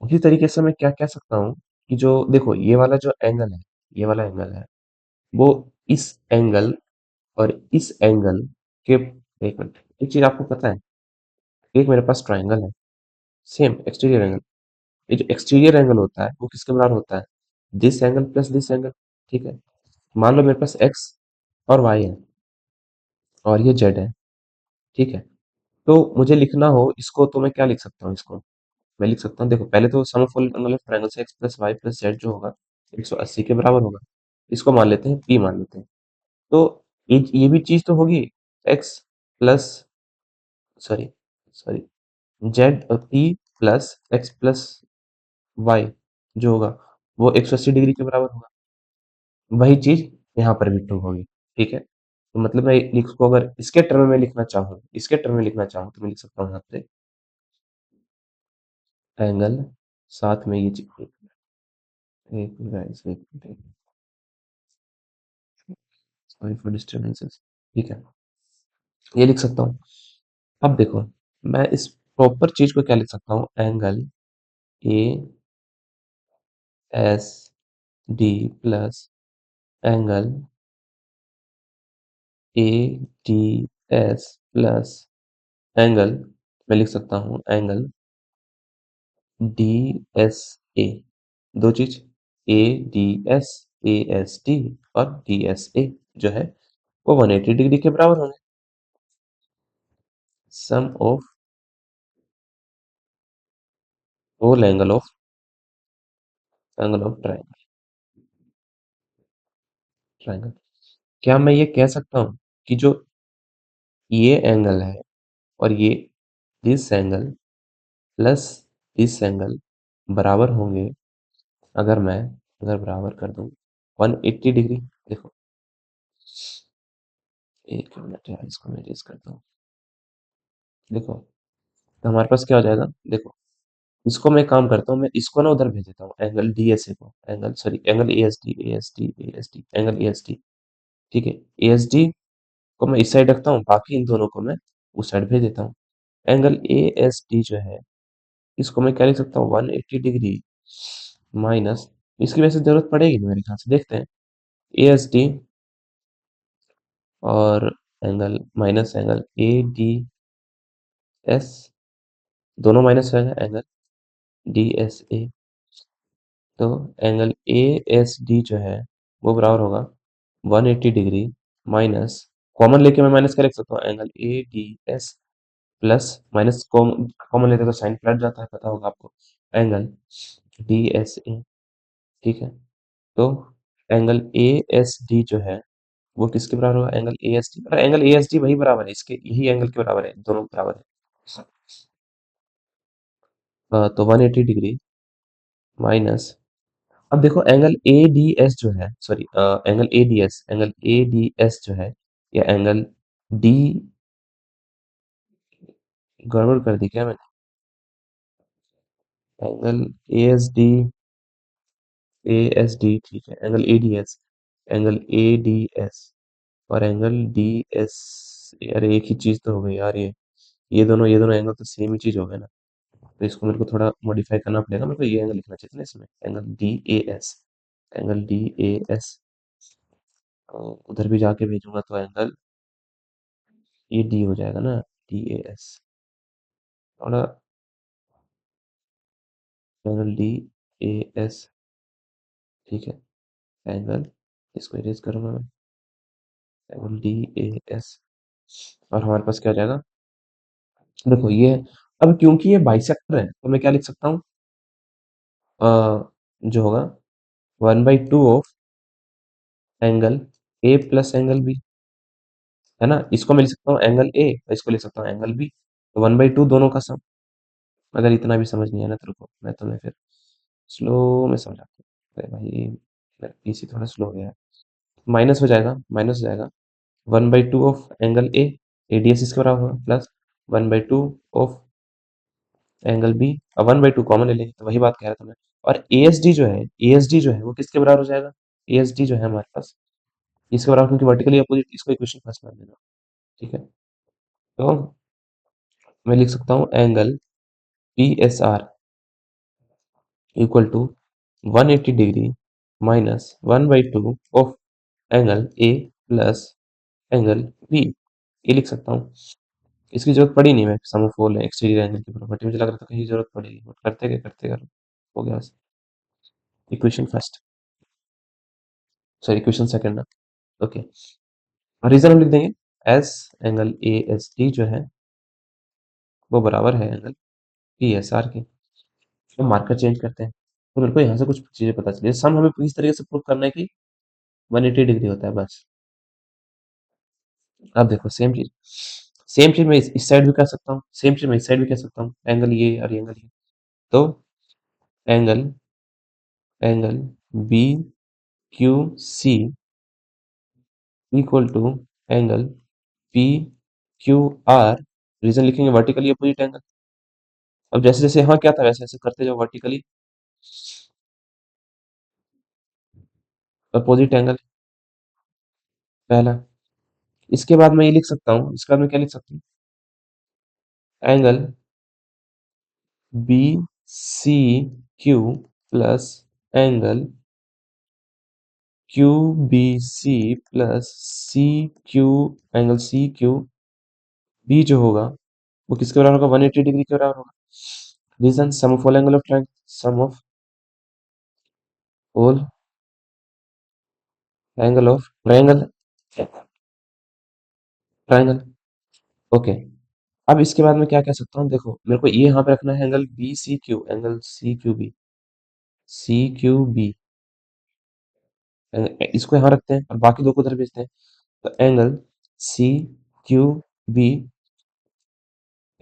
उसी तरीके से मैं क्या कह सकता हूँ, कि जो देखो ये वाला जो एंगल है, ये वाला एंगल है, वो इस एंगल और इस एंगल के, एक मिनट, एक चीज आपको पता है, एक मेरे पास ट्राइंगल है, सेम एक्सटीरियर एंगल, ये जो एक्सटीरियर एंगल होता है वो किसके बराबर होता है, this angle plus this angle, ठीक है। मान लो मेरे पास एक्स और वाई है, और ये जेड है, ठीक है। तो मुझे लिखना हो इसको, तो मैं क्या लिख सकता हूँ इसको, मैं लिख सकता हूँ, देखो पहले तो sum of all angle of triangle से X plus Y plus Z जो होगा 180 के बराबर होगा, इसको मान लेते हैं पी मान लेते हैं। तो ये भी चीज तो होगी, X plus, sorry sorry, Z और P plus X plus Y जो होगा वो 180 डिग्री के बराबर होगा, वही चीज यहाँ पर भी ट्रू होगी, ठीक है। तो मतलब मैं इसको अगर इसके टर्म में लिखना चाहूँ, इसके टर्म में लिखना चाहूँ, तो मैं लिख सकता हूँ यहाँ पे एंगल, साथ में ये चीज, एक गाइस, एक मिनट, सॉरी फॉर डिस्टर्बेंसेस, ठीक है, ये लिख सकता हूँ। अब देखो, मैं इस प्रॉपर चीज को क्या लिख सकता हूँ, angle A S D plus angle A D S plus angle, मैं लिख सकता हूँ एंगल डी एस ए, दो चीज, A D S, A S D और डी एस ए जो है वो 180 डिग्री के बराबर होंगे, sum of whole angle of triangle. क्या मैं ये कह सकता हूँ कि जो ये एंगल है और ये this angle plus this angle बराबर होंगे, अगर मैं, अगर बराबर कर दूं 180 डिग्री, देखो, एक मिनट यार, इसको मैं रेज करता हूँ, देखो, तो हमारे पास क्या हो जाएगा, देखो, इसको मैं काम करता हूँ, मैं इसको ना उधर भेज देता हूँ, एंगल डी एस ए को, angle sorry angle A S D, A S D, A S D, angle A S D, ठीक है, ए एस डी को मैं इस साइड रखता हूँ, बाकी इन दोनों को मैं उस साइड भेज देता हूँ। एंगल ए एस डी जो है, इसको मैं क्या लिख सकता हूँ, 180 डिग्री माइनस, इसकी वैसे जरूरत पड़ेगी नहीं मेरे ख्याल से, देखते हैं, ए एस डी और angle minus angle A D S, दोनों माइनस रहेगा, एंगल डी एस ए, तो एंगल ए एस डी जो है वो बराबर होगा 180 डिग्री माइनस, कॉमन लेके मैं माइनस क्या लिख सकता हूँ, angle A D S plus minus, common लेते तो साइन पलट जाता है, पता होगा आपको, एंगल डी एस ए, ठीक है। तो एंगल ए एस डी जो है वो किसके बराबर होगा, एंगल ए एस डी, और एंगल ए एस डी वही बराबर है इसके, यही एंगल के बराबर है, दोनों बराबर है। तो 180 डिग्री माइनस, अब देखो एंगल ए डी एस जो है, sorry angle A D S, angle A D S जो है, या एंगल डी, गड़बड़ कर दी क्या मैंने, angle A S D, A S D, ठीक है, angle A D S, angle A D S और एंगल डी एस, यार एक ही चीज तो हो गई यार, ये दोनों एंगल तो सेम ही चीज हो गए ना, तो इसको मेरे को थोड़ा मॉडिफाई करना पड़ेगा, मेरे को ये एंगल लिखना चाहिए था ना इसमें, angle D A S, angle D A S, उधर भी जाके भेजूंगा तो एंगल ये डी हो जाएगा ना, DAS, थोड़ा एंगल DAS, ठीक है, एंगल, इसको इरेज करूंगा मैं, एंगल DAS, और हमारे पास क्या हो जाएगा, देखो ये, अब क्योंकि ये बाइसेक्टर है तो मैं क्या लिख सकता हूँ, अ, जो होगा 1/2 of angle A plus angle B, है ना, इसको मैं लिख सकता हूँ एंगल ए और इसको लिख सकता हूँ एंगल बी, तो 1/2 दोनों का सम। अगर इतना भी समझ नहीं आया ना तेरे को, मैं तुम्हें फिर स्लो में समझाता हूँ। अरे भाई मेरा पीसी थोड़ा स्लो हो गया है। माइनस हो जाएगा 1/2 ऑफ एंगल ए, एडीएस इसके बराबर होगा, प्लस 1/2 ऑफ एंगल बी, और 1/2 कॉमन ले लेंगे, तो वही बात कह रहा था मैं। और एएसडी जो है वो किसके बराबर हो जाएगा, एएसडी जो है हमारे पास इसके बराबर, क्योंकि वर्टिकली अपोजिट, इसको इक्वेशन फर्स्ट मान लेना, ठीक है। तो मैं लिख सकता हूँ angle P S R equal to 180 degree minus 1/2 of angle A plus angle B, ये लिख सकता हूँ। इसकी जरूरत पड़ी नहीं, मैं sum of all exterior angle की प्रॉपर्टी, मुझे लग रहा था कहीं जरूरत पड़ेगी, बट करते करो हो गया बस। Equation first, sorry equation second ना, ओके। रीजन हम लिख देंगे, S angle A S T जो है वो बराबर है एंगल पी एस आर के। तो मार्कर चेंज करते हैं, तो मेरे को यहाँ से कुछ चीजें पता चली, सम हमें इस तरीके से प्रूव करना है कि 180 डिग्री होता है बस। अब देखो सेम चीज मैं इस साइड भी कर सकता हूँ, सेम चीज मैं इस साइड भी कर सकता हूँ, एंगल ये और एंगल ये, तो angle angle B Q C equal to angle P Q R, reason लिखेंगे वर्टिकली अपोजिट एंगल। अब जैसे जैसे यहाँ क्या था वैसे वैसे करते जाओ वर्टिकली अपोजिट एंगल, पहला। इसके बाद मैं ये लिख सकता हूँ, इसके बाद मैं क्या लिख सकता हूँ, angle B C Q plus angle Q B C plus C Q, angle C Q B जो होगा वो किसके बराबर होगा, 180 डिग्री के बराबर होगा। Reason sum of all angle of triangle, sum of all angle of triangle, triangle, okay. अब इसके बाद मैं क्या कह सकता हूँ, देखो मेरे को ये यहाँ पे रखना है angle B C Q, angle C Q B, इसको यहाँ रखते हैं और बाकी दो को उधर भेजते हैं, तो C Q B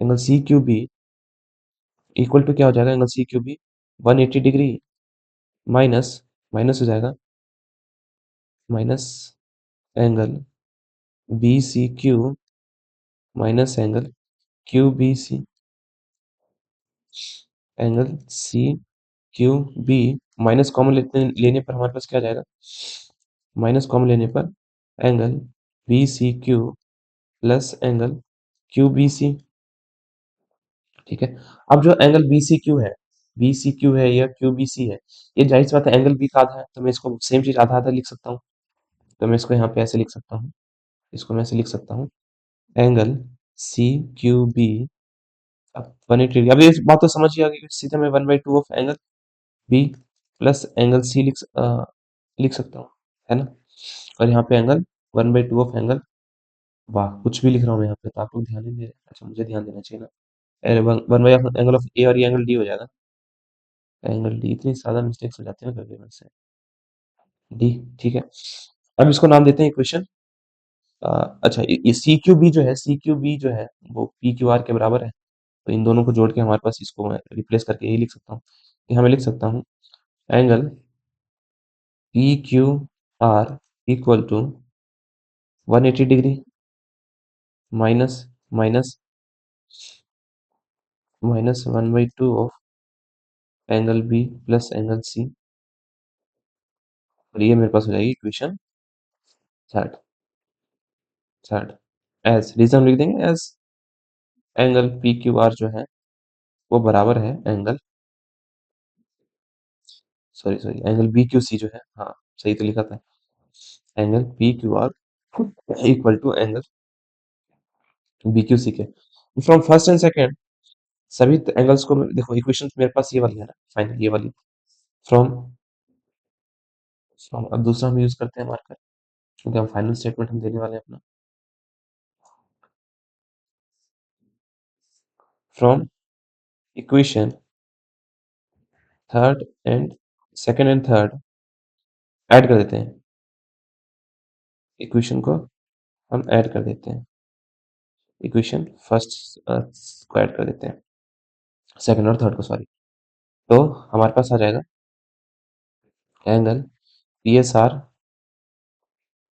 angle C Q B equal to क्या हो जाएगा, angle C Q B 180 degree minus, minus हो जाएगा, minus angle B C Q minus angle Q B C, angle C Q B, minus common लेने पर हमारे पास क्या आ जाएगा, माइनस कॉमन लेने पर angle B C Q plus angle Q B C, ठीक है। अब जो एंगल बी सी क्यू है या क्यू बी सी है, ये जाहिर सी बात है एंगल बी का आधा है, तो मैं इसको सेम चीज आधा आधा लिख सकता हूँ, तो मैं इसको यहाँ पे ऐसे लिख सकता हूँ, इसको मैं ऐसे लिख सकता हूँ, एंगल सी क्यू बी, अब 180 डिग्री, अब ये बात तो समझ ही आ गई कि सीधे मैं 1/2 of angle B plus angle C लिख सकता हूँ, है ना। और यहाँ पे एंगल 1/2 ऑफ एंगल, वाह कुछ भी लिख रहा हूँ मैं यहाँ पे, तो आप लोग ध्यान नहीं दे रहे, अच्छा मुझे ध्यान देना चाहिए ना, 1/, एंगल ऑफ ए, और ये एंगल डी हो जाएगा, एंगल डी, इतनी सादा मिस्टेक्स हो जाती है ना कभी कभी से, डी, ठीक है। अब इसको नाम देते हैं इक्वेशन, अच्छा ये सी क्यू बी जो है, सी क्यू बी जो है वो पी क्यू आर के बराबर है, तो इन दोनों को जोड़ के हमारे पास इसको मैं रिप्लेस करके यही लिख सकता हूँ, यहाँ मैं लिख सकता हूँ angle P Q R equal to 180 degree minus minus minus 1/2 of angle B plus angle C, और ये मेरे पास हो जाएगी equation third, third. As reason लिख देंगे, as angle P Q R जो है वो बराबर है angle, sorry sorry angle B Q C जो है, हाँ सही तो लिखा था, angle P Q R equal to angle B Q C के। फ्रॉम फर्स्ट एंड सेकेंड सभी एंगल्स को देखो, इक्वेशन मेरे पास ये वाली है ना फाइनल, ये वाली। फ्रॉम फ्रॉम अब दूसरा हम यूज करते हैं मार्कर, क्योंकि हम फाइनल स्टेटमेंट हम देने वाले हैं अपना। From equation third and second and third add कर देते हैं, इक्वेशन को हम ऐड कर देते हैं, इक्वेशन फर्स्ट को ऐड कर देते हैं, सेकेंड और थर्ड को, सॉरी। तो हमारे पास आ जाएगा angle P S R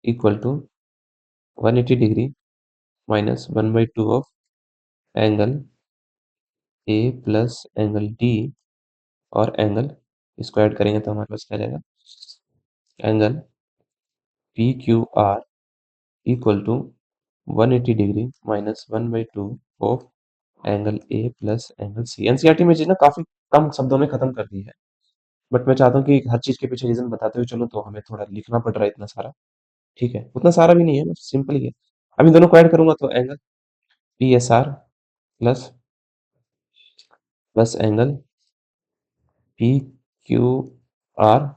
equal to 180 degree minus 1/2 of angle A plus angle D और एंगल, इसको ऐड करेंगे तो हमारे पास क्या आ जाएगा, angle P Q R equal to 180 degree minus 1/2 of angle A plus angle C. NCERT में चीज ना काफी कम शब्दों में खत्म कर दी है, बट मैं चाहता हूँ कि हर चीज के पीछे रीजन बताते हुए चलो, तो हमें थोड़ा लिखना पड़ रहा है इतना सारा। ठीक है, उतना सारा भी नहीं है, सिंपल ही है। अब इन दोनों को ऐड करूंगा तो angle P S R plus plus angle P Q R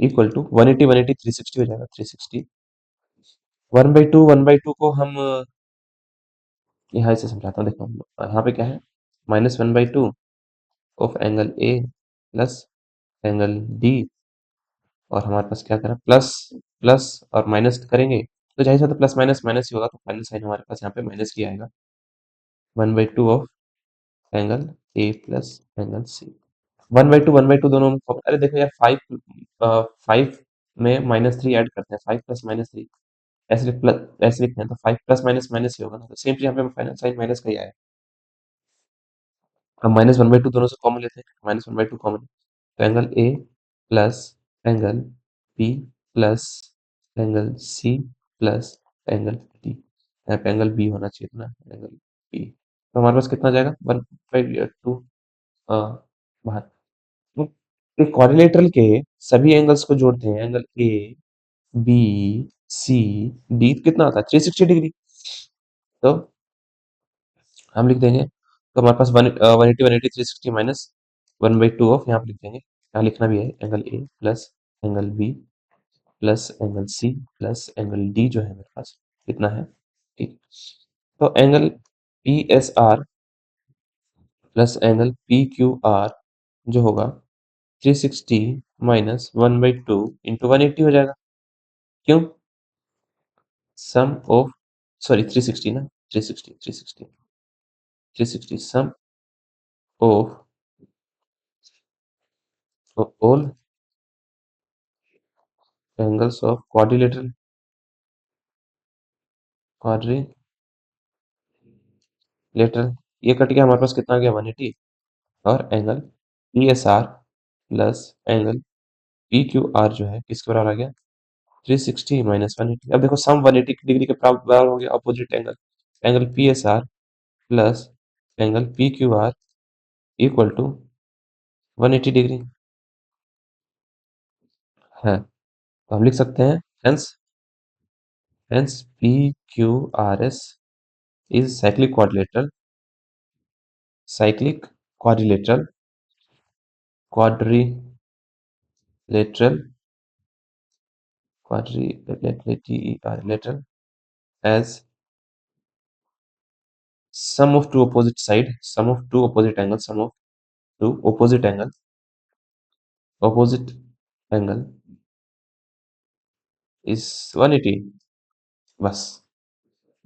equal to 180 180 360 हो जाएगा, 360। 1/2 को हम यहाँ से समझाता हूँ, देखो यहाँ पे क्या है, minus 1/2 of angle A plus angle D, और हमारे पास क्या करें, प्लस प्लस और माइनस करेंगे तो जाहिर सा तो प्लस माइनस माइनस ही होगा, तो फाइनल साइन हमारे पास यहाँ पे माइनस ही आएगा। 1/2 of angle A plus angle C. 1/2 दोनों में अरे देखो यार, 5 में -3 ऐड करते हैं, 5 प्लस -3, ऐसे लिखते हैं तो 5 प्लस माइनस माइनस ही होगा ना, तो सेम चीज यहाँ पे फाइनल साइन माइनस का ही आया। हम -1/2 दोनों से कॉमन लेते हैं, -1/2 कॉमन, तो angle A plus angle B plus angle C plus angle D, यहाँ पे एंगल बी होना चाहिए था ना, एंगल बी। तो हमारे पास कितना जाएगा, 1/2 बाहर। तो एक क्वाड्रिलेटरल के सभी एंगल्स को जोड़ते हैं, angle A B C D, कितना आता है, 360 डिग्री। तो हम लिख देंगे, तो हमारे पास 180 180 360 माइनस 1/2 ऑफ, यहाँ पे लिख देंगे, यहाँ लिखना भी है, angle A plus angle B plus angle C plus angle D जो है मेरे पास कितना है, ठीक। तो angle P S R plus angle P Q R जो होगा 360 माइनस 1/2 इंटू 180 हो जाएगा। क्यों, सम ऑफ, सॉरी 360 ना, 360 sum of all angles of quadrilateral, ये कट गया, हमारे पास कितना आ गया, 180, और angle P S R plus angle P Q R जो है किसके बराबर आ गया, 360 माइनस 180। अब देखो सम 180 डिग्री के बराबर हो गया, opposite angle, angle P S R plus angle P Q R equal to 180 degree है। तो हम लिख सकते हैं, hence hence P Q R S is cyclic quadrilateral quadrilateral quadrilateral as sum of two opposite angles, sum of two opposite angle is 180। बस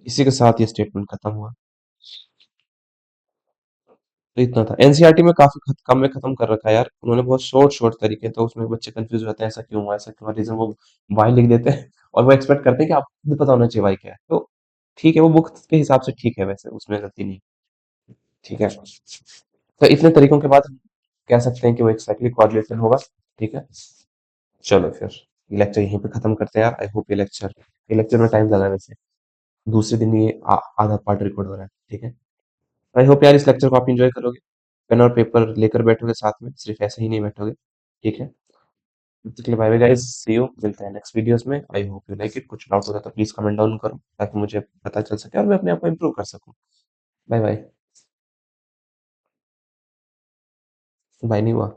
इसी के साथ ये स्टेटमेंट खत्म हुआ। तो इतना था, एनसीईआरटी में काफी कम में खत्म कर रखा है यार उन्होंने, बहुत शॉर्ट शॉर्ट तरीके, तो उसमें बच्चे कंफ्यूज हो जाते हैं, ऐसा क्यों हुआ, ऐसा क्यों हुआ, रीजन वो वाई लिख देते हैं और वो एक्सपेक्ट करते हैं कि आपको भी पता होना चाहिए वाई क्या है। तो ठीक है, वो बुक के हिसाब से ठीक है, वैसे उसमें गलती नहीं। ठीक है, तो इतने तरीकों के बाद हम कह सकते हैं कि वो एक साइक्लिक कोऑर्डिनेटर होगा। ठीक है, चलो फिर ये लेक्चर यहीं पे खत्म करते हैं यार। आई होप ये लेक्चर में टाइम लगा है वैसे, दूसरे दिन ये आधा पार्ट रिकॉर्ड हो रहा है। ठीक है, आई होप यार इस लेक्चर को आप इंजॉय करोगे, पेन और पेपर लेकर बैठोगे साथ में, सिर्फ ऐसे ही नहीं बैठोगे। ठीक है, तब तक के लिए bye bye guys, see you, मिलते हैं नेक्स्ट वीडियोस में। I hope you like it. कुछ डाउट होगा तो प्लीज कमेंट डाउन करो, ताकि मुझे पता चल सके और मैं अपने आप को इम्प्रूव कर सकूं। Bye bye. बाय नहीं हुआ।